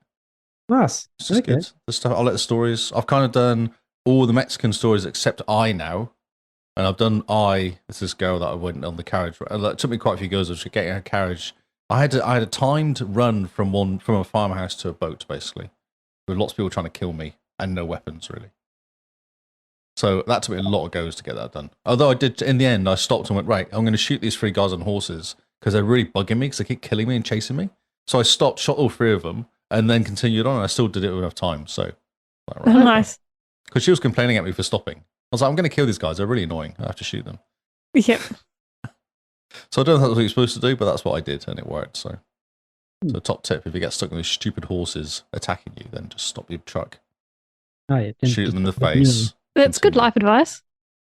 Nice. It's just good. The stuff, I'll let the stories. I've kind of done all the Mexican stories except I now. And I've done It's this girl that I went on the carriage. It took me quite a few goes of getting a carriage. I had a timed run from a farmhouse to a boat, basically, with lots of people trying to kill me and no weapons, really. So that took me a lot of goes to get that done. Although I did, in the end, I stopped and went, right, I'm going to shoot these 3 guys on horses because they're really bugging me because they keep killing me and chasing me. So I stopped, shot all 3 of them, and then continued on. And I still did it with enough time. So, right. Nice. Because she was complaining at me for stopping. I was like, I'm going to kill these guys. They're really annoying. I have to shoot them. Yep. So I don't know if that's what you're supposed to do, but that's what I did, and it worked. So top tip, if you get stuck on these stupid horses attacking you, then just stop your truck. Oh, yeah. Shoot them in the face. That's good Continue. life advice.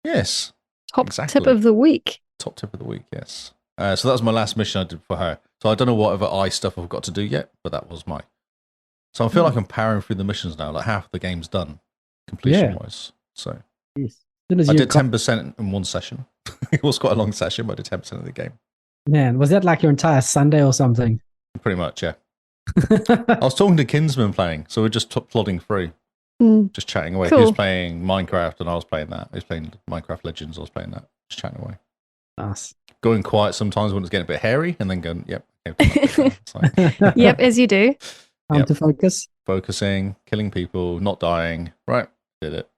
Yes. Top Exactly. tip of the week. Top tip of the week, yes. So that was my last mission I did for her. So I don't know what other stuff I've got to do yet, but that was mine. So I feel like I'm powering through the missions now. Like half the game's done, completion-wise. So Yes. As soon as I you did 10% in one session. It was quite a long session, but I did 10% of the game. Man, was that like your entire Sunday or something? Pretty much, yeah. I was talking to Kinsman playing, so we're just plodding through, just chatting away. Cool. He was playing Minecraft, and I was playing that. He was playing Minecraft Legends, I was playing that. Just chatting away. Nice. Going quiet sometimes when it's getting a bit hairy, and then going, yep. It's like, Yep, as you do. Time Yep. to focus. focusing, killing people, not dying. Right, did it.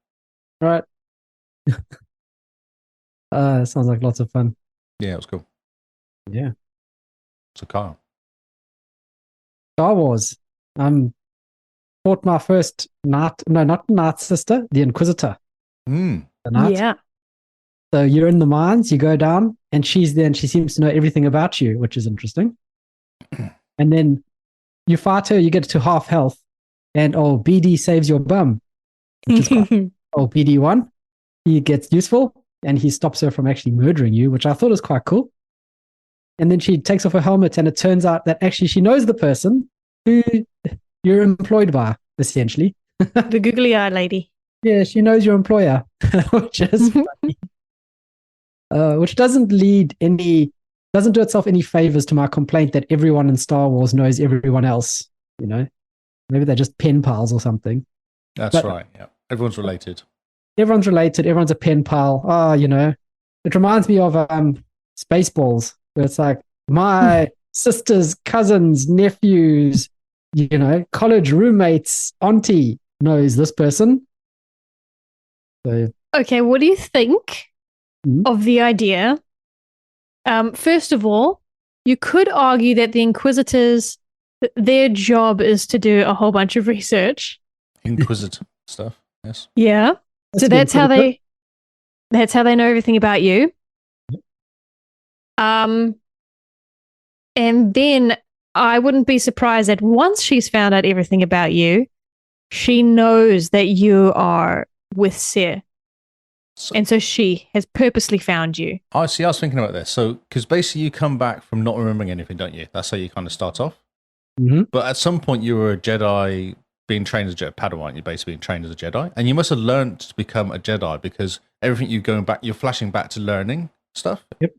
Right. Sounds like lots of fun. Yeah, it was cool. Yeah. So, Kyle. Star Wars. Fought my first not Night Sister, the Inquisitor. The Knight. Yeah. So you're in the mines, you go down, and she's there, and she seems to know everything about you, which is interesting. And then you fight her, you get to half health, and BD saves your bum, which is quite, BD1. He gets useful, and he stops her from actually murdering you, which I thought was quite cool. And then she takes off her helmet, and it turns out that actually she knows the person who you're employed by, essentially. The googly eye lady. Yeah, she knows your employer, which is funny. Which doesn't do itself any favors to my complaint that everyone in Star Wars knows everyone else. You know, maybe they're just pen pals or something. That's right. Yeah, everyone's related. Everyone's related. Everyone's a pen pal. It reminds me of Spaceballs, where it's like my sister's cousins, nephews, college roommates, auntie knows this person. So Okay, what do you think of the idea First of all, you could argue that the Inquisitors, their job is to do a whole bunch of research. Inquisitive stuff. Yes. Yeah. So that's how they know everything about you. And then I wouldn't be surprised that once she's found out everything about you, she knows that you are with Ser. And so she has purposely found you. I see. I was thinking about this. So, because basically you come back from not remembering anything, don't you? That's how you kind of start off. Mm-hmm. But at some point, you were a Jedi being trained as a Jedi Padawan. You're basically being trained as a Jedi, and you must have learned to become a Jedi because everything you're flashing back to learning stuff. Yep.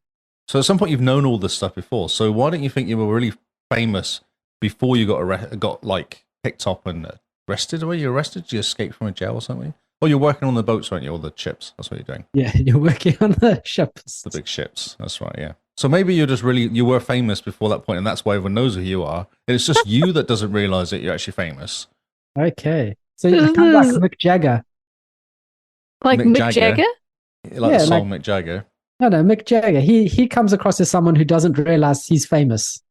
So at some point, you've known all this stuff before. So why don't you think you were really famous before you got like picked up and arrested? Were you arrested? Did you escape from a jail or something? Oh, you're working on the boats, weren't you? Or the ships. That's what you're doing. Yeah, you're working on the ships. The big ships. That's right, yeah. So maybe you were famous before that point, and that's why everyone knows who you are. And it's just you that doesn't realize that you're actually famous. Okay. So you come like Mick Jagger. Like Mick Jagger? Like the song Mick Jagger. No, Mick Jagger. He comes across as someone who doesn't realize he's famous.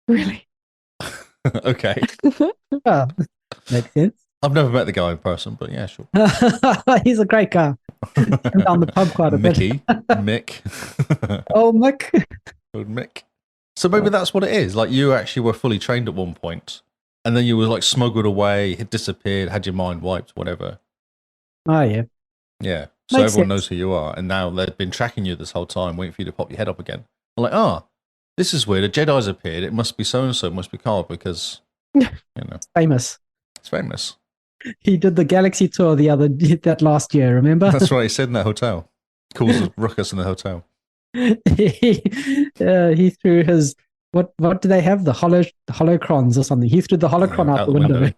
Really? Okay. Oh, makes sense. I've never met the guy in person, but yeah, sure. He's a great guy. Been down the pub quite a Mickey, bit. Mick. Oh, Mick. Old Mick. So maybe that's what it is. Like you actually were fully trained at one point, and then you were like smuggled away, had disappeared, had your mind wiped, whatever. Oh, yeah. Yeah. So Makes everyone sense. knows who you are, and now they've been tracking you this whole time, waiting for you to pop your head up again. I'm like, this is weird. A Jedi's appeared. It must be so and so. Must be Carl because Famous. it's famous. He did the Galaxy tour that last year, remember? That's right. He said in that hotel. Calls a ruckus in the hotel. He threw his what do they have? The holocrons or something. He threw the holocron out the window.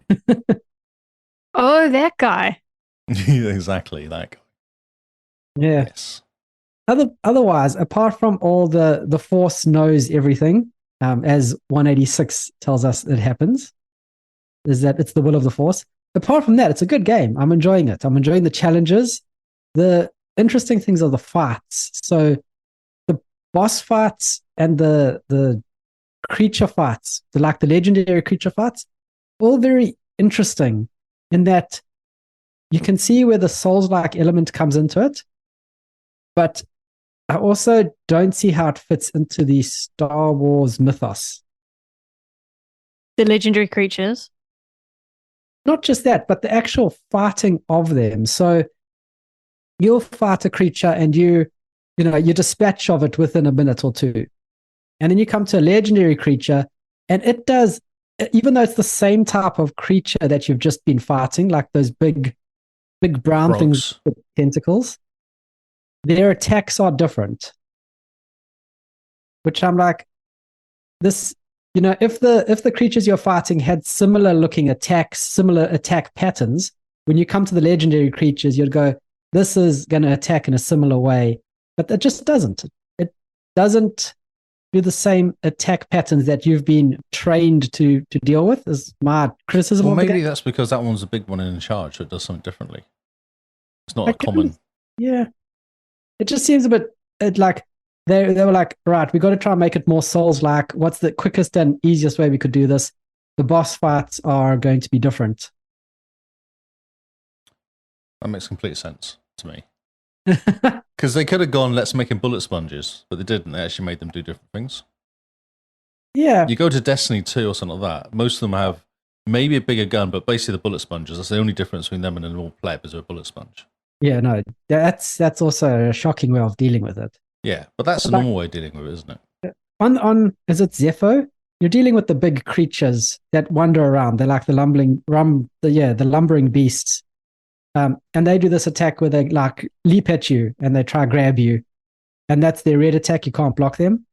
Oh, that guy. Exactly, that guy. Yeah. Yes. Otherwise, apart from all the Force knows everything, as 186 tells us it happens, is that it's the will of the Force. Apart from that, it's a good game. I'm enjoying it. I'm enjoying the challenges. The interesting things are the fights. So the boss fights and the creature fights, the legendary creature fights, all very interesting in that you can see where the Souls-like element comes into it, but I also don't see how it fits into the Star Wars mythos. The legendary creatures. Not just that, but the actual fighting of them. So you'll fight a creature and you dispatch of it within a minute or two. And then you come to a legendary creature and it does, even though it's the same type of creature that you've just been fighting, like those big brown Frogs. things with tentacles, their attacks are different. Which I'm like, this, if the creatures you're fighting had similar looking attacks, similar attack patterns, when you come to the legendary creatures, you'd go, this is going to attack in a similar way. But it just doesn't. It doesn't do the same attack patterns that you've been trained to deal with, is my criticism. Well, of the maybe game. that's because that one's a big one in charge, so it does something differently. It's not Like, a common. Yeah. It just seems a bit like they were like, right, we got to try and make it more Souls-like. What's the quickest and easiest way we could do this? The boss fights are going to be different. That makes complete sense to me. Because they could have gone, let's make them bullet sponges, but they didn't. They actually made them do different things. Yeah. You go to Destiny 2 or something like that, most of them have maybe a bigger gun, but basically the bullet sponges. That's the only difference between them and a normal pleb is a bullet sponge. Yeah, no, that's also a shocking way of dealing with it. Yeah, but that's a normal way of dealing with it, isn't it? On is it Zepho? You're dealing with the big creatures that wander around. They're like the lumbering beasts. And they do this attack where they like leap at you and they try grab you. And that's their red attack. You can't block them.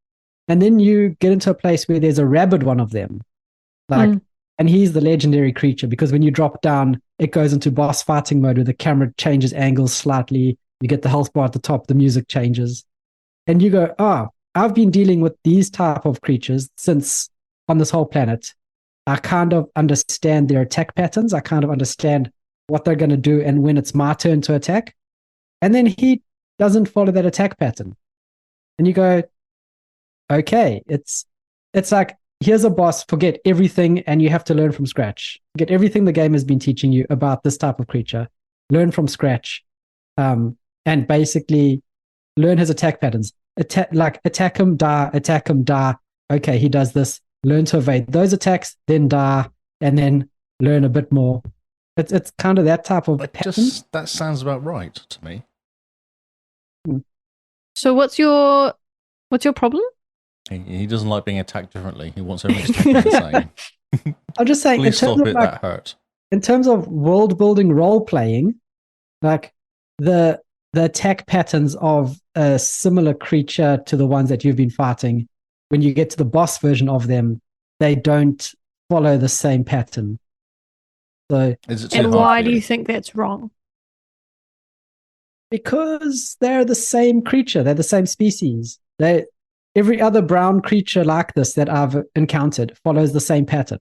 And then you get into a place where there's a rabid one of them. And he's the legendary creature because when you drop down, it goes into boss fighting mode where the camera changes angles slightly. You get the health bar at the top, the music changes. And you go, I've been dealing with these type of creatures since on this whole planet. I kind of understand their attack patterns. I kind of understand what they're going to do and when it's my turn to attack. And then he doesn't follow that attack pattern. And you go, okay. It's like, here's a boss, forget everything, and you have to learn from scratch. Get everything the game has been teaching you about this type of creature, learn from scratch, and basically learn his attack patterns. Attack him, die, attack him, die. Okay, he does this. Learn to evade those attacks, then die, and then learn a bit more. It's kind of that type of pattern. That sounds about right to me. So what's your problem? He doesn't like being attacked differently. He wants everything to be the same. I'm just saying, Please stop it. That hurt. In terms of world building role playing, like the attack patterns of a similar creature to the ones that you've been fighting, when you get to the boss version of them, they don't follow the same pattern. So, and why do you think that's wrong? Because they're the same creature, they're the same species. Every other brown creature like this that I've encountered follows the same pattern.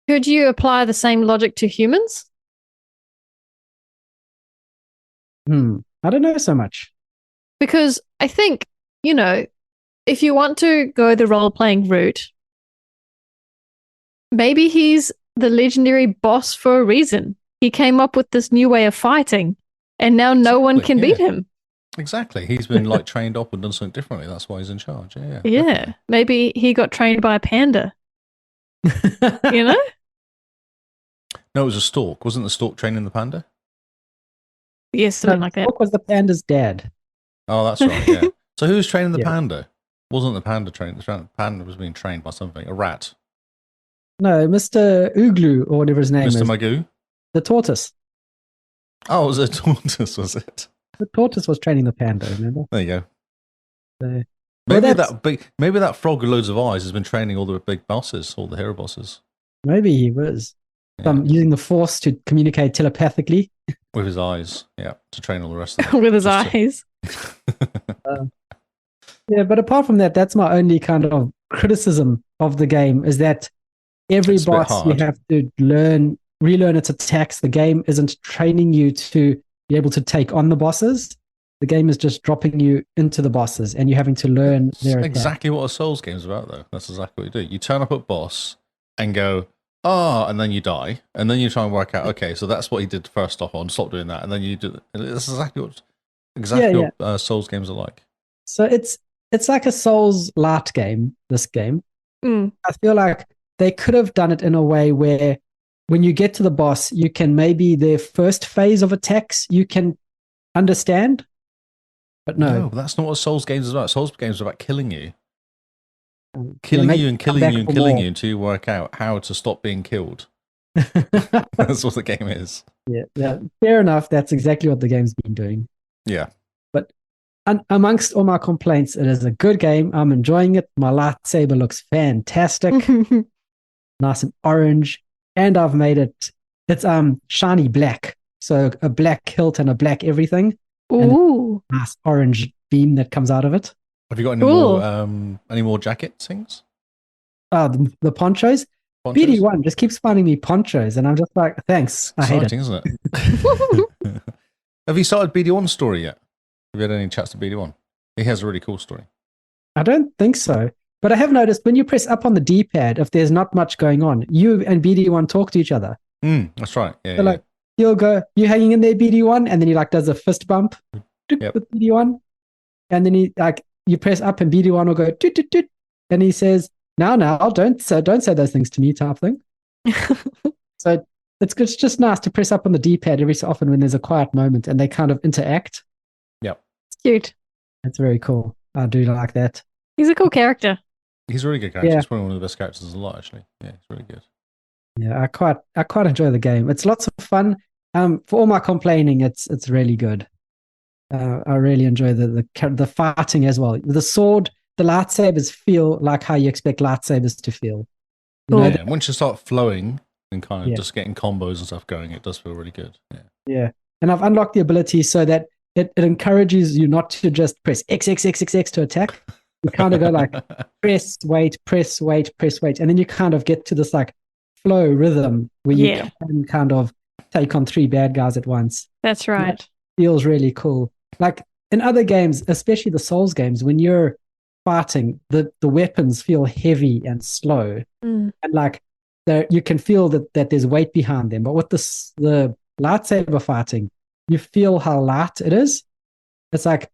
Could you apply the same logic to humans? I don't know so much. Because I think, if you want to go the role-playing route, maybe he's the legendary boss for a reason. He came up with this new way of fighting, and now no one can beat him. Exactly. He's been trained up and done something differently. That's why he's in charge. Yeah. Yeah. Maybe he got trained by a panda. You know? No, it was a stork. Wasn't the stork training the panda? Yes, something like that. Stork was the panda's dad. Oh, that's right. Yeah. So who was training the panda? Wasn't the panda trained? The panda was being trained by something. A rat. No, Mr. Ooglu, or whatever his name is. Mr. Magoo? The tortoise. Oh, it was a tortoise, was it? The tortoise was training the panda, remember? There you go. So, maybe that frog with loads of eyes has been training all the big bosses, all the hero bosses. Maybe he was. Using the force to communicate telepathically. With his eyes, yeah, to train all the rest of them. With his eyes. Yeah, but apart from that, that's my only kind of criticism of the game, is that every boss you have to relearn its attacks. The game isn't training you to be able to take on the bosses. The game is just dropping you into the bosses, and you're having to learn their attacks. Exactly what a Souls game is about, though. That's exactly what you do. You turn up at boss and go, and then you die, and then you try and work out, okay, so that's what he did first off on, stop doing that, and then you do. That's exactly what Souls games are like. So it's like a Souls light game, this game. I feel like they could have done it in a way where when you get to the boss, you can maybe their first phase of attacks you can understand, but no, that's not what Souls games is about. Souls games are about killing you. Killing you until you work out how to stop being killed. That's what the game is. Yeah, fair enough. That's exactly what the game's been doing. Yeah. But amongst all my complaints, it is a good game. I'm enjoying it. My lightsaber looks fantastic. Nice and orange. And I've made it's shiny black. So a black hilt and a black everything. Ooh. And a nice orange beam that comes out of it. Have you got any more jacket things? The ponchos? BD1 just keeps finding me ponchos, and I'm just like, thanks. I hate it. Isn't it? Have you started BD1's story yet? Have you had any chats to BD1? He has a really cool story. I don't think so. But I have noticed when you press up on the D-pad, if there's not much going on, you and BD1 talk to each other. That's right. Yeah. So like, you'll go, you hanging in there, BD1, and then he does a fist bump with BD1. And then you press up and BD1 will go, toot, toot, toot. And he says, now, don't say those things to me, type thing. So it's just nice to press up on the D-pad every so often when there's a quiet moment and they kind of interact. Yep. It's cute. It's very cool. I do like that. He's a cool character. He's a really good character. Yeah. He's probably one of the best characters in a lot, actually. Yeah, he's really good. Yeah, I quite enjoy the game. It's lots of fun. For all my complaining, it's really good. I really enjoy the fighting as well. The sword, the lightsabers feel like how you expect lightsabers to feel. Once you start flowing and kind of just getting combos and stuff going, it does feel really good. Yeah. And I've unlocked the ability so that it encourages you not to just press X, X, X, X, X to attack. You kind of go like press, wait, press, wait, press, wait. And then you kind of get to this like flow rhythm where you can kind of take on 3 bad guys at once. That's right. That feels really cool. Like in other games, especially the Souls games, when you're fighting, the weapons feel heavy and slow, and like you can feel that there's weight behind them. But with the lightsaber fighting, you feel how light it is. It's like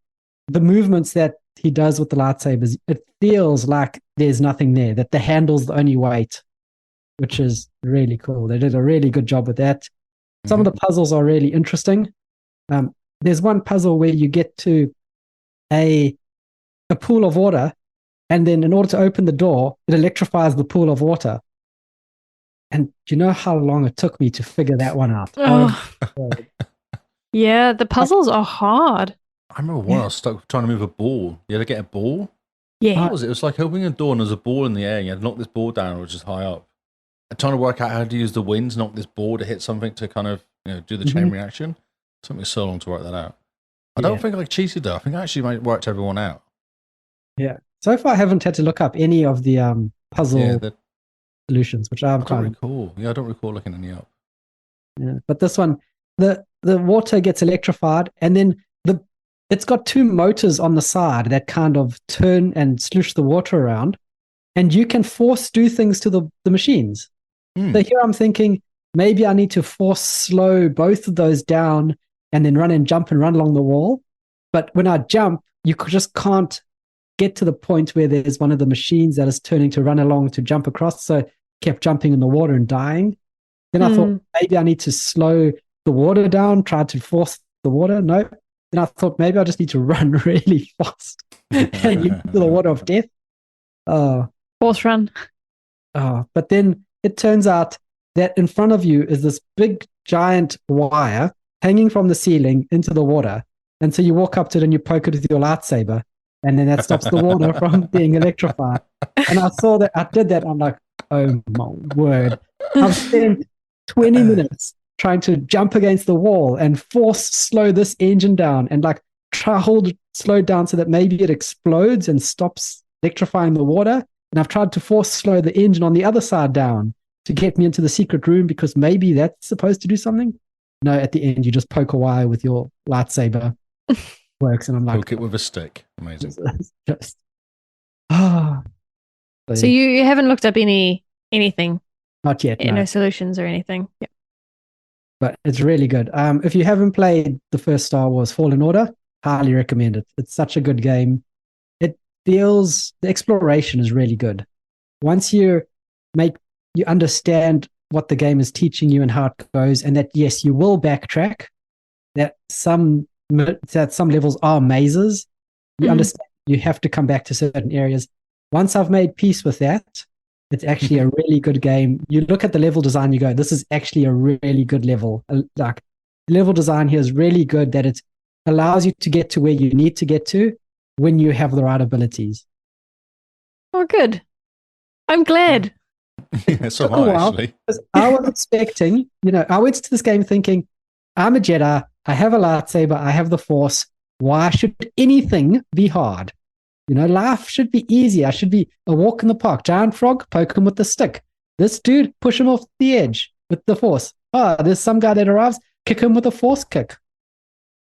the movements that he does with the lightsabers, it feels like there's nothing there, that the handle's the only weight, which is really cool. They did a really good job with that. Some of the puzzles are really interesting. There's one puzzle where you get to a pool of water, and then in order to open the door, it electrifies the pool of water. And do you know how long it took me to figure that one out? Oh. Yeah, the puzzles are hard. I remember one I was stuck trying to move a ball. You had to get a ball? Yeah. What was it? It was like opening a door and there's a ball in the air and you had to knock this ball down, which is high up. And trying to work out how to use the wind to knock this ball to hit something to kind of do the chain reaction. It took me so long to work that out. I don't think I cheated though. I think I actually worked everyone out. Yeah. So far I haven't had to look up any of the puzzle solutions, which I don't recall. Yeah, I don't recall looking any up. Yeah. But this one, the water gets electrified, and then it's got two motors on the side that kind of turn and sluice the water around, and you can force do things to the machines. So here I'm thinking maybe I need to force slow both of those down and then run and jump and run along the wall. But when I jump, you just can't get to the point where there's one of the machines that is turning to run along to jump across. So I kept jumping in the water and dying. Then I thought maybe I need to slow the water down, try to force the water. No. Then I thought maybe I just need to run really fast and into the water of death. Force run. But then it turns out that in front of you is this big giant wire hanging from the ceiling into the water. And so you walk up to it and you poke it with your lightsaber, and then that stops the water from being electrified. And I saw that, I did that. I'm like, oh my word. I've spent 20 minutes trying to jump against the wall and slow this engine down and like slow down so that maybe it explodes and stops electrifying the water. And I've tried to slow the engine on the other side down to get me into the secret room because maybe that's supposed to do something. No, at the end, you just poke a wire with your lightsaber. Works. And I'm like, poke it with a stick. Amazing. So you haven't looked up anything? Not yet. No solutions or anything? Yeah. But it's really good. If you haven't played the first Star Wars Fallen Order, highly recommend it. It's such a good game. The exploration is really good. Once you understand what the game is teaching you and how it goes, and that yes, you will backtrack, that some levels are mazes. You understand you have to come back to certain areas. Once I've made peace with that, it's actually a really good game. You look at the level design, you go, this is actually a really good level. Like, level design here is really good, that it allows you to get to where you need to get to when you have the right abilities. Oh, good. I'm glad. Yeah, so am I, actually. I was expecting, I went to this game thinking, I'm a Jedi, I have a lightsaber, I have the Force. Why should anything be hard? Life should be easy. I should be a walk in the park. Giant frog, poke him with the stick. This dude, push him off the edge with the Force. There's some guy that arrives, kick him with a Force kick.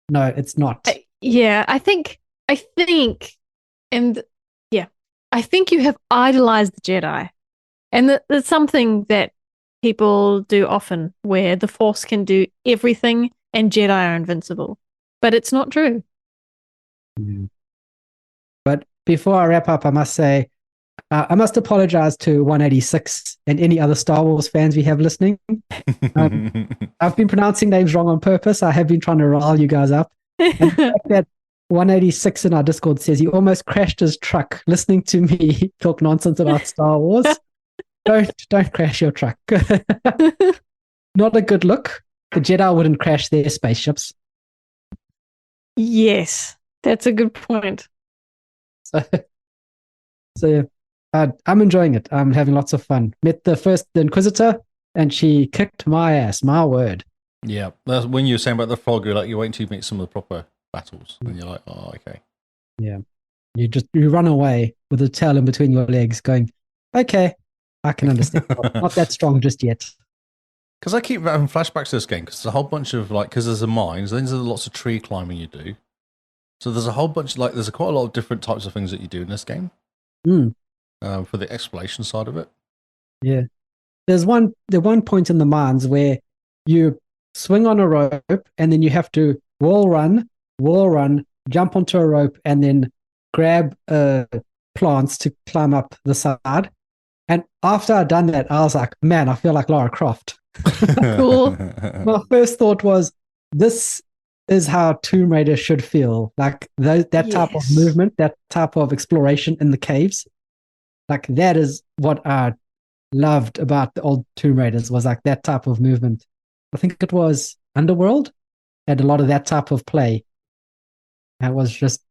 No, it's not. I think, I think you have idolized the Jedi. And that's something that people do often, where the Force can do everything and Jedi are invincible. But it's not true. But before I wrap up, I must say, I must apologize to 186 and any other Star Wars fans we have listening. I've been pronouncing names wrong on purpose. I have been trying to rile you guys up. And the fact that 186 in our Discord says he almost crashed his truck listening to me talk nonsense about Star Wars. Don't crash your truck. Not a good look. The Jedi wouldn't crash their spaceships. Yes, that's a good point. So I'm enjoying it. I'm having lots of fun. Met the Inquisitor, and she kicked my ass. My word. Yeah, that's when you were saying about the frog. You're like, you're waiting to meet some of the proper battles, and you're like, oh, okay. Yeah, you run away with the tail in between your legs, going, okay, I can understand. Not that strong just yet. Because I keep having flashbacks to this game because there's a whole bunch of because there's a mines, then there's lots of tree climbing you do. So there's a whole bunch, like there's quite a lot of different types of things that you do in this game. Mm. For the exploration side of it. Yeah. There's one point in the mines where you swing on a rope and then you have to wall run, jump onto a rope, and then grab plants to climb up the side. And after I'd done that, I was like, man, I feel like Lara Croft. Cool. My first thought was, this is how Tomb Raider should feel. Like that type of Yes. movement, that type of exploration in the caves. Like that is what I loved about the old Tomb Raiders, was like that type of movement. I think it was Underworld had a lot of that type of play. And it was just,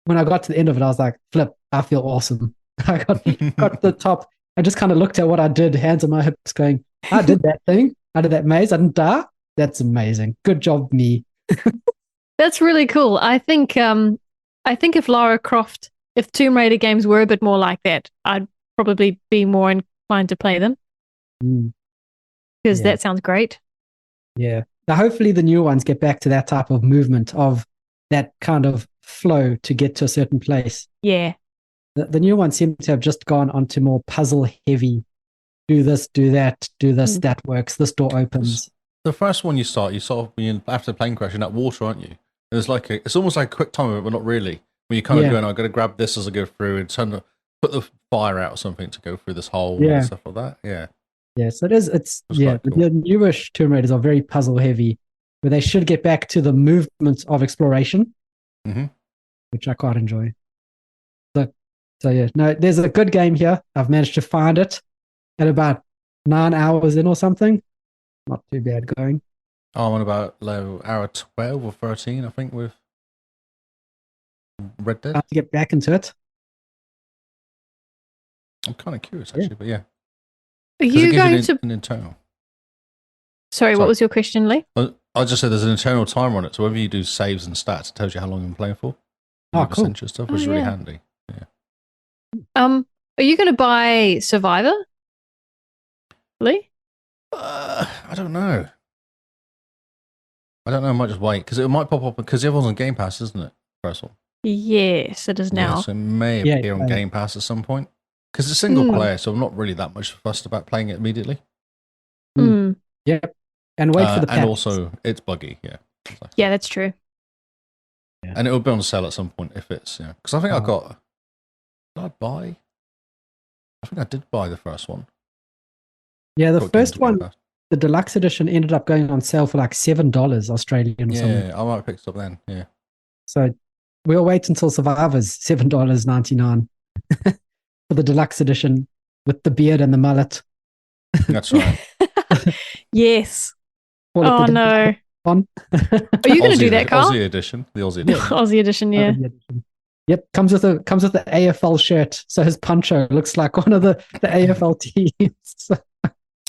when I got to the end of it, I was like, flip, I feel awesome. I got to the top. I just kind of looked at what I did, hands on my hips, going, I did that thing. I did that maze. I didn't die. That's amazing. Good job, me. That's really cool. I think if Lara Croft, if Tomb Raider games were a bit more like that, I'd probably be more inclined to play them, because Yeah. that sounds great. Yeah. Now, hopefully the new ones get back to that type of movement, of that kind of flow to get to a certain place. Yeah. The new ones seem to have just gone onto more puzzle heavy. Do this, do that, do this, that works. This door opens. The first one you start off being after the plane crash in that water, aren't you? And it's almost like a quick time event, but not really. When you kind of going, I've got to grab this as I go through and put the fire out or something to go through this hole and stuff like that. Yeah. Yeah, so it's That's yeah, quite cool. the newish Tomb Raiders are very puzzle heavy, where they should get back to the movement of exploration, which I quite enjoy. So yeah, no, there's a good game here. I've managed to find it at about 9 hours in or something. Not too bad going. I'm on about hour 12 or 13, I think, with Red Dead. I have to get back into it. I'm kind of curious, actually, but yeah. Are 'Cause it you gives going an to? internal. Sorry, what Sorry. was your question, Lee? I just said there's an internal timer on it, so whenever you do saves and stats, it tells you how long you've been playing for. Oh, cool. Essential stuff, which is really handy. Yeah. Are you going to buy Survivor, Lee? I don't know. I might just wait because it might pop up because everyone's on Game Pass, isn't it? First one. Yes, it is now. Yeah, so it may appear on Game Pass at some point because it's single player, so I'm not really that much fussed about playing it immediately. Yep. And wait for the patch. And also, it's buggy. Yeah. Exactly. Yeah, that's true. Yeah. And it will be on sale at some point if it's because I think I got. Did I buy? I think I did buy the first one. Yeah, the Got first Games on Game one, Pass. the deluxe edition, ended up going on sale for like $7 Australian or something. Yeah, I might have picked it up then. Yeah. So we'll wait until Survivor's $7.99 for the deluxe edition with the beard and the mullet. That's right. Yes. Call it Oh the no. one. Are you going to do that, Carl? Aussie edition. The Aussie edition. Aussie edition, yeah. Yep, comes with the AFL shirt, so his poncho looks like one of the AFL teams.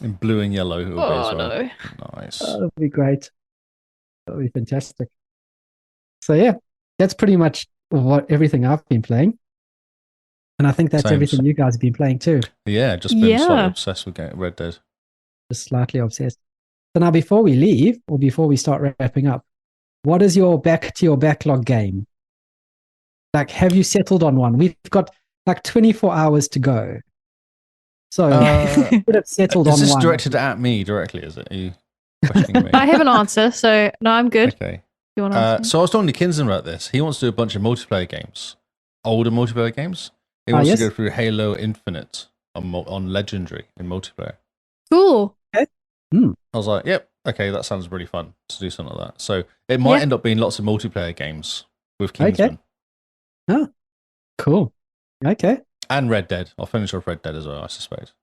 In blue and yellow. It'll be Oh as well. no. Nice. That'll be great. That'll be fantastic. So yeah, that's pretty much everything I've been playing, and I think that's Same. everything you guys have been playing too. Yeah, just been slightly obsessed with Red Dead. Just slightly obsessed. So now, before we leave, or before we start wrapping up, what is your backlog game? Like, have you settled on one? We've got like 24 hours to go. So you could have settled on Is this one. directed at me directly, is it? Are you questioning me? I have an answer, so no, I'm good. Okay. You want to answer? So I was talking to Kinsman about this. He wants to do a bunch of multiplayer games. Older multiplayer games. He wants to go through Halo Infinite on Legendary in multiplayer. Cool. Okay. I was like, yep, okay, that sounds really fun to do something like that. So it might end up being lots of multiplayer games with Kingsman. Okay. Oh, cool. Okay. And Red Dead. I'll finish off Red Dead as well, I suspect.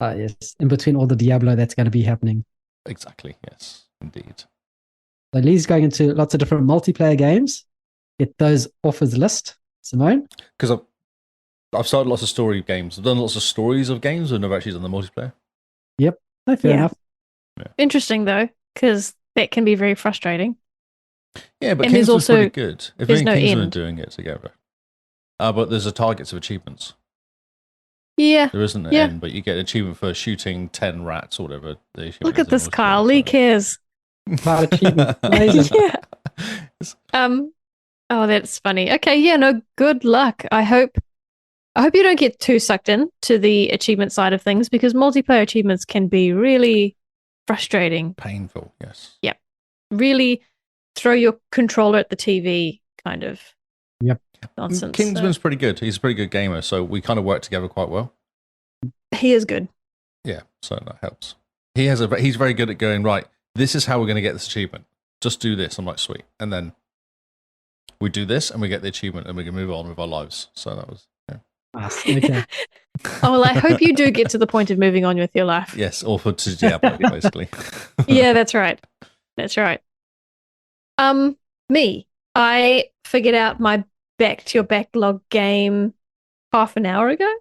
Yes. In between all the Diablo that's going to be happening. Exactly, yes, indeed. So Lee's going into lots of different multiplayer games. Get those off his list. Simone? Because I've started lots of story games. I've done lots of stories of games, but never actually done the multiplayer. Yep. No, fair enough. Yeah. Interesting though, because that can be very frustrating. Yeah, but And there's Kingsman's also- pretty good. If there's me and no Kingsman are end. doing it together. But there's a targets of achievements. Yeah. There isn't an Yeah. end, but you get an achievement for shooting 10 rats or whatever. The achievement Look is at in this, multiplayer, Kyle. Lee so- cares. About achievement. Amazing. Yeah. Oh, that's funny. Okay, yeah, no, good luck. I hope you don't get too sucked in to the achievement side of things because multiplayer achievements can be really frustrating. Painful, yes. Yep. Really throw your controller at the TV kind of nonsense. Kingsman's pretty good. He's a pretty good gamer, so we kind of work together quite well. He is good. Yeah, so that helps. He's very good at going, right, this is how we're going to get this achievement. Just do this. I'm like, sweet. And then we do this and we get the achievement and we can move on with our lives. So that was, yeah. Okay. Oh, well, I hope you do get to the point of moving on with your life. Yes, or for to Diablo, basically. Yeah, that's right. That's right. Me. I figured out my Back to Your Backlog game half an hour ago.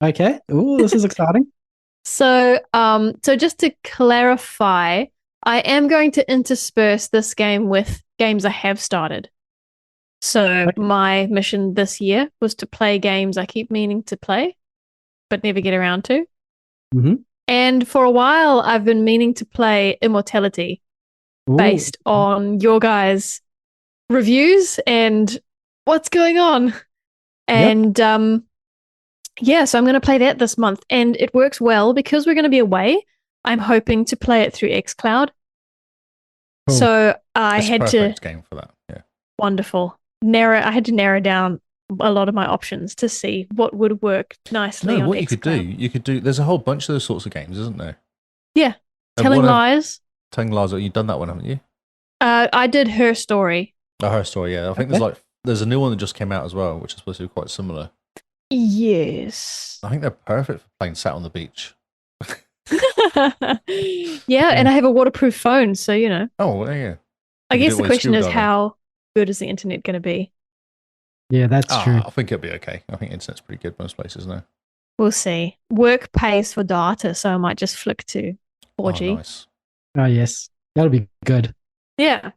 Okay. Ooh, this is exciting. So just to clarify, I am going to intersperse this game with games I have started. So my mission this year was to play games I keep meaning to play, but never get around to. Mm-hmm. And for a while, I've been meaning to play Immortality based on your guys' reviews and what's going on. And yeah, so I'm going to play that this month. And it works well because we're going to be away. I'm hoping to play it through xCloud. Cool. So I had to game for that. Yeah. Wonderful. I had to narrow down a lot of my options to see what would work nicely on what xCloud. you could do, there's a whole bunch of those sorts of games, isn't there? Yeah. Telling Lies. Telling Lies, you've done that one, haven't you? I did Her Story. Oh, Her Story, yeah. I think there's a new one that just came out as well, which is supposed to be quite similar. Yes. I think they're perfect for playing sat on the beach. Yeah, and I have a waterproof phone, so you know. Oh, yeah. I guess the question is how good is the internet going to be? Yeah, that's true. I think it'll be okay. I think internet's pretty good most places now. We'll see. Work pays for data, so I might just flick to 4G. Oh, nice. Oh, yes. That'll be good. Yeah.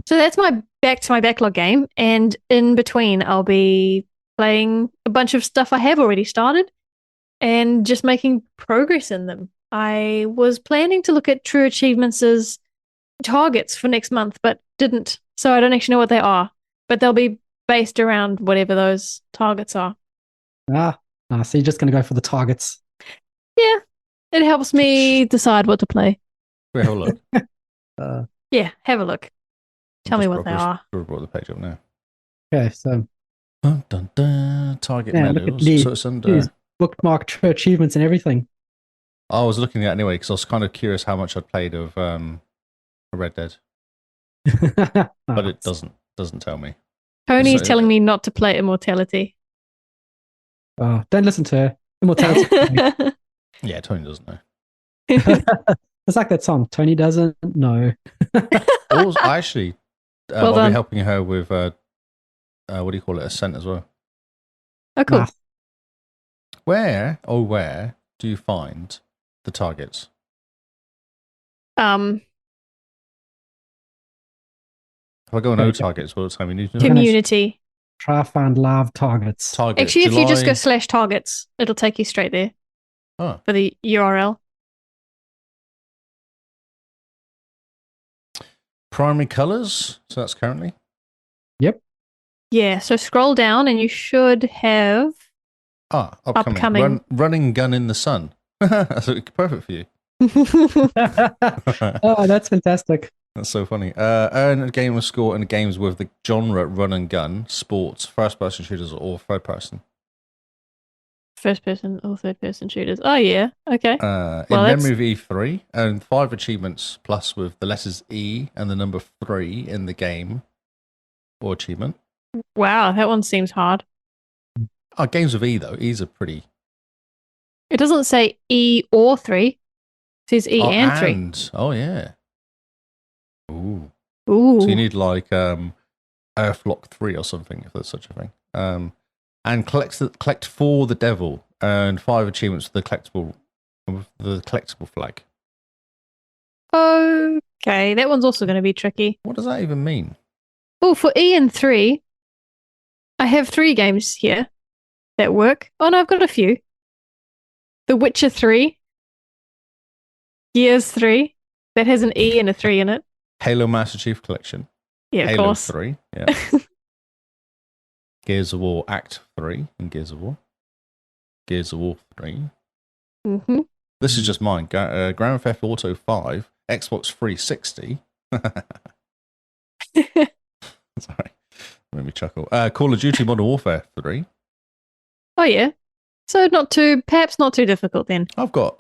So that's my backlog game, and in between I'll be playing a bunch of stuff I have already started and just making progress in them. I was planning to look at True Achievements as targets for next month, but didn't. So I don't actually know what they are, but they'll be based around whatever those targets are. So you're just going to go for the targets. Yeah. It helps me decide what to play. Wait, have a look. Yeah, have a look. Tell me what they are. We'll brought the page up now. Okay, so Dun, dun, dun. Target yeah, look at medals. Lee. So it's under. He's bookmarked True Achievements and everything. I was looking at it anyway because I was kind of curious how much I'd played of Red Dead, but it doesn't tell me. Tony's So- telling me not to play Immortality. Oh, don't listen to her. Immortality. Yeah, Tony doesn't know. It's like that song. Tony doesn't know. Also, actually, Well I'll done. be helping her with what do you call it? Ascent as well. Oh, cool. Math. Where do you find the targets? Um, If I go on Okay. no targets, what time you need to know? community. Try find live targets. Targets. Actually, if you just go July- /targets, it'll take you straight there Oh, for the URL. primary colors. So that's currently. Yeah, so scroll down and you should have. Upcoming. Running gun in the sun. That's perfect for you. Oh, that's fantastic. That's so funny. Earn a gamer score in games with the genre run and gun, sports, first-person shooters, or third-person. First person or third person shooters. Oh, yeah. Okay. In Well, that's- Memory V3, earn 5 achievements plus with the letters E and the number 3 in the game or achievement. Wow, that one seems hard. Games with E, though. E's are pretty... It doesn't say E or 3. It says E and 3. Oh, yeah. Ooh. Ooh. So you need like Earthlock 3 or something, if there's such a thing. And collect for the devil, earn 5 achievements for the collectible flag. Okay, that one's also going to be tricky. What does that even mean? Oh, for E and 3, I have 3 games here that work. Oh, no, I've got a few. The Witcher 3, Gears 3, that has an E and a 3 in it. Halo Master Chief Collection. Yeah, of Halo course. 3. Yeah. Gears of War Act 3 in Gears of War. Gears of War 3. Mm-hmm. This is just mine. Grand Theft Auto 5, Xbox 360. Sorry, made me chuckle. Call of Duty Modern Warfare 3. Oh yeah. So perhaps not too difficult then. I've got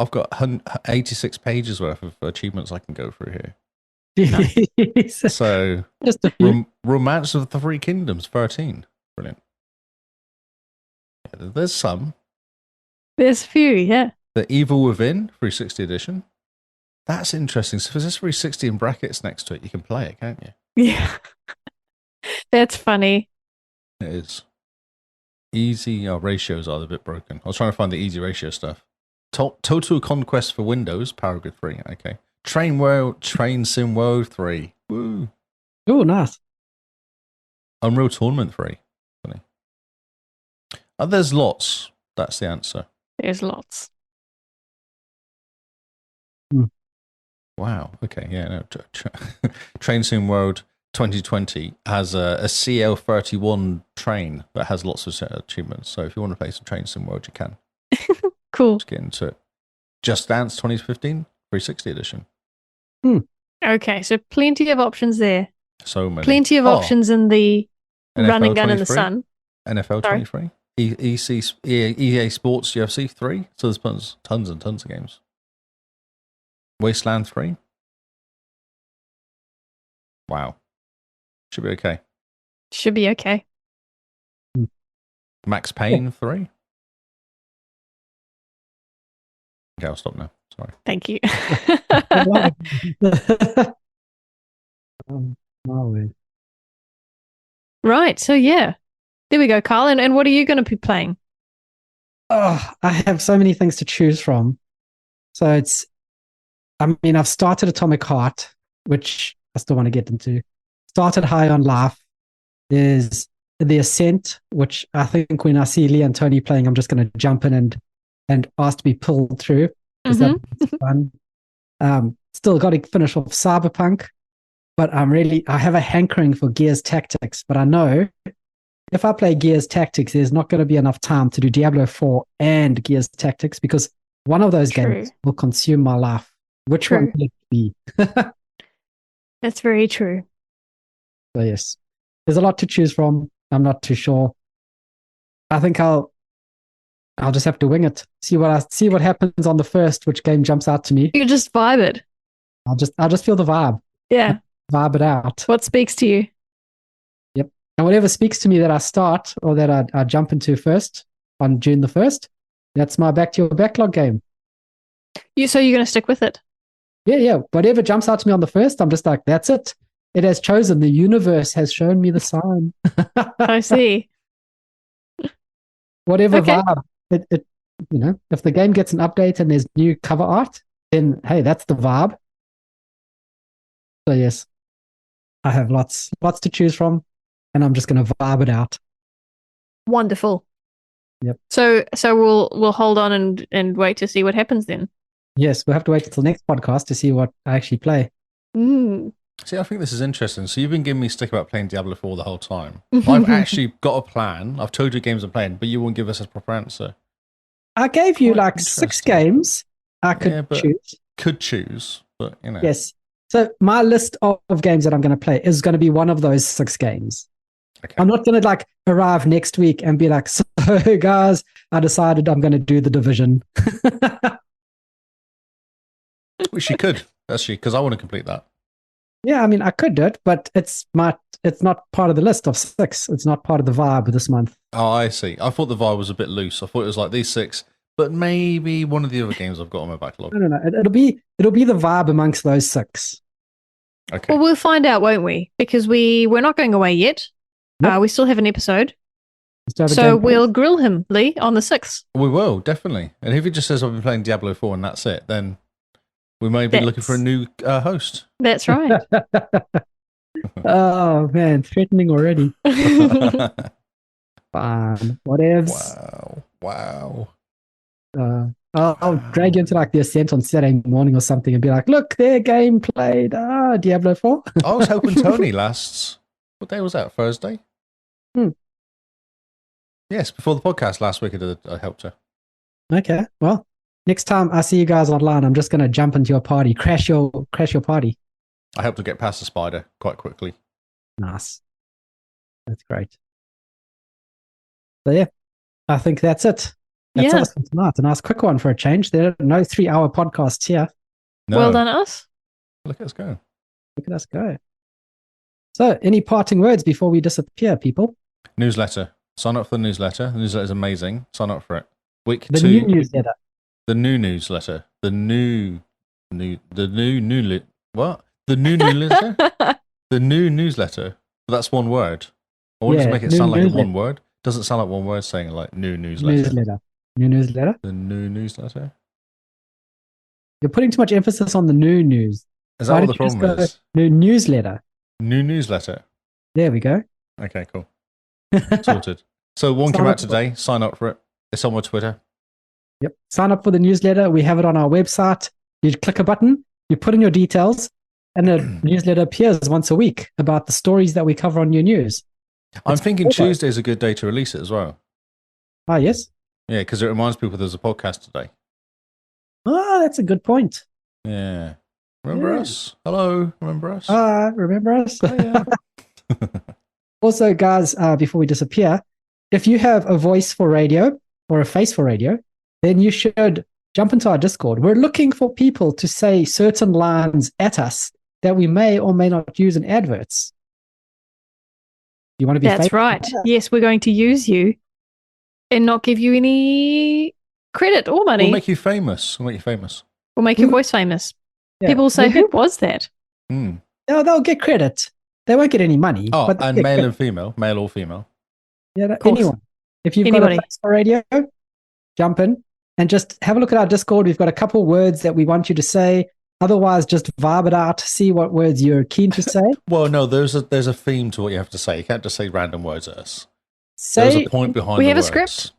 86 pages worth of achievements I can go through here. So just a few. Romance of the Three Kingdoms 13. Brilliant. Yeah, there's some. There's a few, yeah. The Evil Within 360 edition. That's interesting. So if there's 360 in brackets next to it, you can play it, can't you? Yeah. That's funny. It is. Easy ratios are a bit broken. I was trying to find the easy ratio stuff. Total Conquest for Windows, Power Grid 3. Okay. Train Sim World 3. Woo. Oh, nice. Unreal Tournament 3. Funny. There's lots. That's the answer. There's lots. Wow. Okay. Yeah. No. Train Sim World 2020 has a CL31 train that has lots of achievements. So if you want to play some Train Sim World, you can. Cool. Let's get into it. Just Dance 2015 360 edition. Okay, so plenty of options there. So many. Plenty of options in the NFL run and gun in the 23? sun. NFL Sorry? 23. EA Sports UFC 3. So there's tons and tons of games. Wasteland 3. Wow. Should be okay. Should be okay. Max Payne 3. Okay, I'll stop now. Sorry. Thank you. Right, so yeah. There we go, Carl. And what are you going to be playing? Oh, I have so many things to choose from. So I've started Atomic Heart, which I still want to get into. Started High on Life. There's The Ascent, which I think when I see Lee and Tony playing, I'm just going to jump in and ask to be pulled through. That's fun. Still got to finish off Cyberpunk, but I have a hankering for Gears Tactics, but I know if I play Gears Tactics, there's not going to be enough time to do Diablo 4 and Gears Tactics because one of those games will consume my life. Which one will it be? That's very true. So yes, there's a lot to choose from. I'm not too sure. I think I'll just have to wing it. See what happens on the first, which game jumps out to me. You just vibe it. I'll just feel the vibe. Yeah. Vibe it out. What speaks to you? Yep. And whatever speaks to me that I start or that I jump into first on June the 1st, that's my Back to Your Backlog game. So you're going to stick with it? Yeah. Whatever jumps out to me on the 1st, I'm just like, that's it. It has chosen. The universe has shown me the sign. I see. Whatever vibe. It if the game gets an update and there's new cover art, then hey, that's the vibe. So yes, I have lots to choose from, and I'm just going to vibe it out. Wonderful. Yep. So we'll hold on and wait to see what happens then. Yes, we'll have to wait until next podcast to see what I actually play. See, I think this is interesting. So you've been giving me stick about playing Diablo 4 the whole time. I've actually got a plan. I've told you games I'm playing, but you won't give us a proper answer. I gave you like 6 games I could choose. Could choose, but you know. Yes. So my list of games that I'm going to play is going to be one of those 6 games. Okay. I'm not going to like arrive next week and be like, so guys, I decided I'm going to do The Division. Which you could, actually, because I want to complete that. Yeah, I mean, I could do it, but it's not part of the list of 6. It's not part of the vibe this month. Oh, I see. I thought the vibe was a bit loose. I thought it was like these 6, but maybe one of the other games I've got on my backlog. I don't know. It'll be the vibe amongst those 6. Okay. Well, we'll find out, won't we? Because we're not going away yet. Nope. We still have an episode. So we'll grill him, Lee, on the 6th. We will, definitely. And if he just says I've been playing Diablo 4 and that's it, then we may be looking for a new host. That's right. Oh, man. Threatening already. Fine. Whatevs. Wow. I'll drag you into like The Ascent on Saturday morning or something and be like, look, their game played. Diablo 4. I was hoping Tony lasts. What day was that? Thursday? Yes, before the podcast last week, I helped her. Okay. Well, next time I see you guys online, I'm just going to jump into your party, crash your party. I helped her get past the spider quite quickly. Nice. That's great. So yeah, I think that's it. That's us for tonight. A nice quick one for a change. There are no 3-hour podcasts here. No. Well done, us. Look at us go. Look at us go. So, any parting words before we disappear, people? Newsletter. Sign up for the newsletter. The newsletter is amazing. Sign up for it. Week The 2. new newsletter. The new newsletter. The new what? The new newsletter? The new newsletter. That's one word. I want to make it sound like one word. Doesn't sound like one word saying like new newsletter. New newsletter. The new newsletter. You're putting too much emphasis on the new news. Is that what the problem is? New newsletter. New newsletter. There we go. Okay, cool. Sorted. So one came out today. Sign up for it. It's on my Twitter. Yep. Sign up for the newsletter. We have it on our website. You click a button, you put in your details, and the newsletter appears once a week about the stories that we cover on your news. I'm thinking Tuesday is a good day to release it as well. Ah, yes. Yeah, because it reminds people there's a podcast today. Oh, that's a good point. Yeah. Remember us? Hello, remember us? Remember us? Oh, yeah. Also, guys, before we disappear, if you have a voice for radio or a face for radio, then you should jump into our Discord. We're looking for people to say certain lines at us that we may or may not use in adverts. You want to be That's right. Yes, we're going to use you and not give you any credit or money. We'll make you famous. We'll make your voice famous. Yeah. People say, who was that? No, they'll get credit. They won't get any money. Oh, but and male and female. Male or female. Yeah, anyone. If you've got a face for radio, jump in and just have a look at our Discord. We've got a couple words that we want you to say. Otherwise, just vibe it out. See what words you're keen to say. Well, no, there's a theme to what you have to say. You can't just say random words at us. There's a point behind we the have words. A script.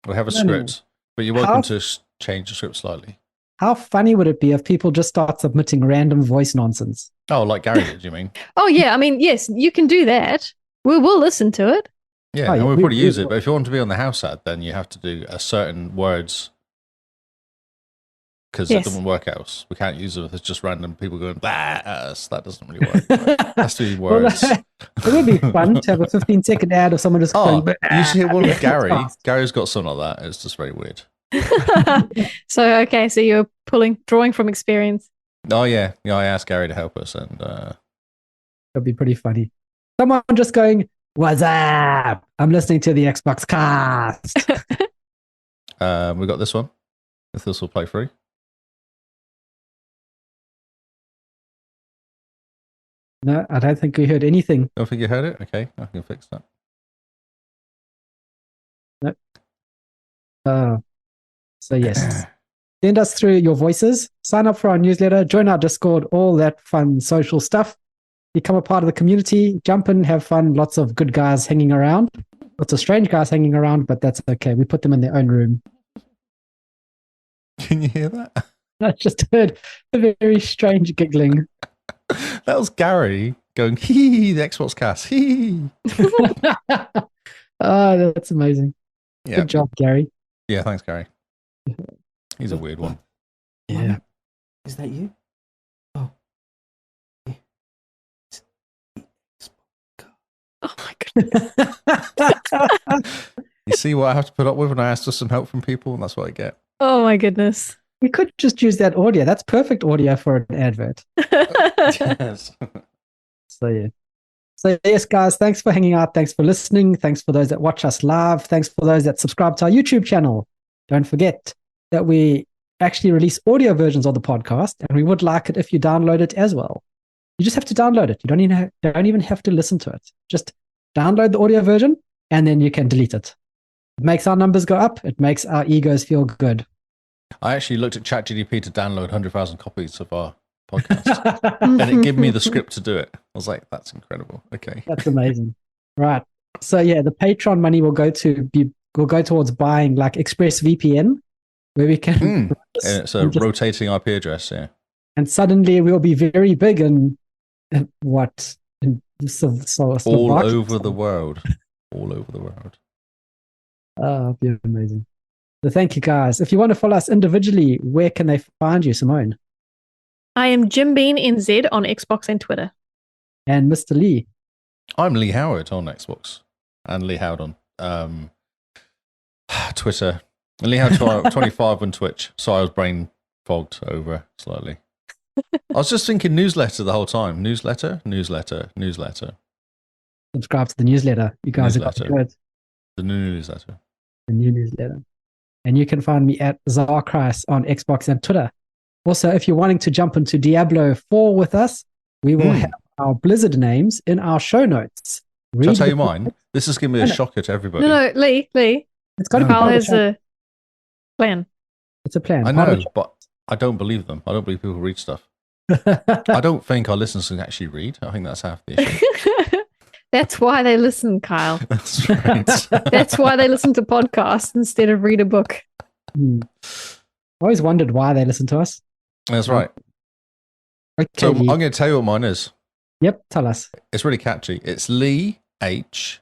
We have a script, but you're welcome to change the script slightly. How funny would it be if people just start submitting random voice nonsense? Oh, like Gary did, you mean? Oh, yeah. I mean, yes, you can do that. We will listen to it. Yeah, and we'll probably use it. But if you want to be on the house ad, then you have to do a certain words because it doesn't work out. We can't use it if it's just random people going, blah, at us. That doesn't really work. It has to be words. It would be fun to have a 15-second ad of someone just going, you should hear one with Gary. Gary's got something like that. It's just very weird. So you're drawing from experience. Oh yeah, I asked Gary to help us, and that'd be pretty funny. Someone just going, "What's up? I'm listening to the Xbox Cast." We got this one. If this will play free. No, I don't think we heard anything. Don't think you heard it? Okay, I can fix that. Nope. So yes, send us through your voices, sign up for our newsletter, join our Discord, all that fun social stuff. Become a part of the community, jump in, have fun. Lots of good guys hanging around, lots of strange guys hanging around, but that's okay. We put them in their own room. Can you hear that? I just heard a very strange giggling. That was Gary going, hee, the Xbox Cast, hee. Oh, that's amazing. Yeah. Good job, Gary. Yeah, thanks, Gary. He's a weird one. Yeah. Is that you? Oh. Yeah. Oh my goodness. You see what I have to put up with when I ask for some help from people, and that's what I get. Oh my goodness. We could just use that audio. That's perfect audio for an advert. Yes. So, yeah. So, yes, guys, thanks for hanging out. Thanks for listening. Thanks for those that watch us live. Thanks for those that subscribe to our YouTube channel. Don't forget that we actually release audio versions of the podcast, and we would like it if you download it as well. You just have to download it. You don't even have to listen to it. Just download the audio version, and then you can delete it. It makes our numbers go up. It makes our egos feel good. I actually looked at ChatGPT to download 100,000 copies of our podcast, and it gave me the script to do it. I was like, that's incredible. Okay. That's amazing. Right. So, yeah, the Patreon money will go towards buying like ExpressVPN, where we can. And it's a rotating IP address, yeah. And suddenly we'll be very big in what? All over the world. All over the world. Oh, be amazing. So thank you, guys. If you want to follow us individually, where can they find you, Simone? I am Jim Bean NZ on Xbox and Twitter. And Mr. Lee? I'm Lee Howard on Xbox and Lee Howard on Twitter. And Lee Howard 25 on Twitch. So I was brain fogged over slightly. I was just thinking newsletter the whole time. Newsletter. Subscribe to the newsletter. You guys have got to do it. The new newsletter. The new newsletter. And you can find me at Zarkreis on Xbox and Twitter. Also, if you're wanting to jump into Diablo 4 with us, we will have our Blizzard names in our show notes. Shall I tell you mine? This is giving me a shocker to everybody. No, Lee. It's got to be Carl part of has the a plan. It's a plan. I know, but I don't believe them. I don't believe people read stuff. I don't think our listeners can actually read. I think that's half the issue. That's why they listen, Kyle. That's right. That's why they listen to podcasts instead of read a book. I always wondered why they listen to us. That's right. Okay, So Lee. I'm going to tell you what mine is. Yep, tell us. It's really catchy. It's Lee H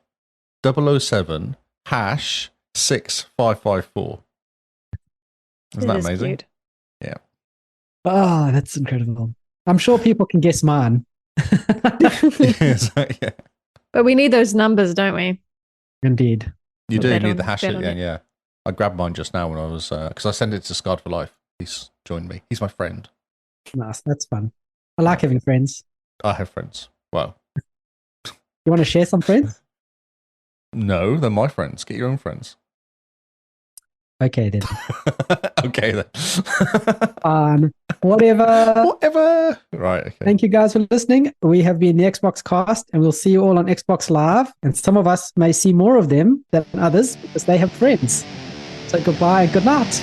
007 hash 6554. Isn't that It is amazing? cute. Yeah. Oh, that's incredible. I'm sure people can guess mine. Yeah. But we need those numbers, don't we? Indeed. You Put do that need on- the hash that at on the end, it. yeah. I grabbed mine just now when I was, because I sent it to Scarred for Life. He's joined me. He's my friend. Nice. That's fun. I like having friends. I have friends. Well, You want to share some friends? no, they're my friends. Get your own friends. Okay, then. Okay, then. Fun. Whatever. Whatever. Right, okay. Thank you guys for listening. We have been the Xbox Cast, and we'll see you all on Xbox Live. And some of us may see more of them than others because they have friends. So goodbye and good night.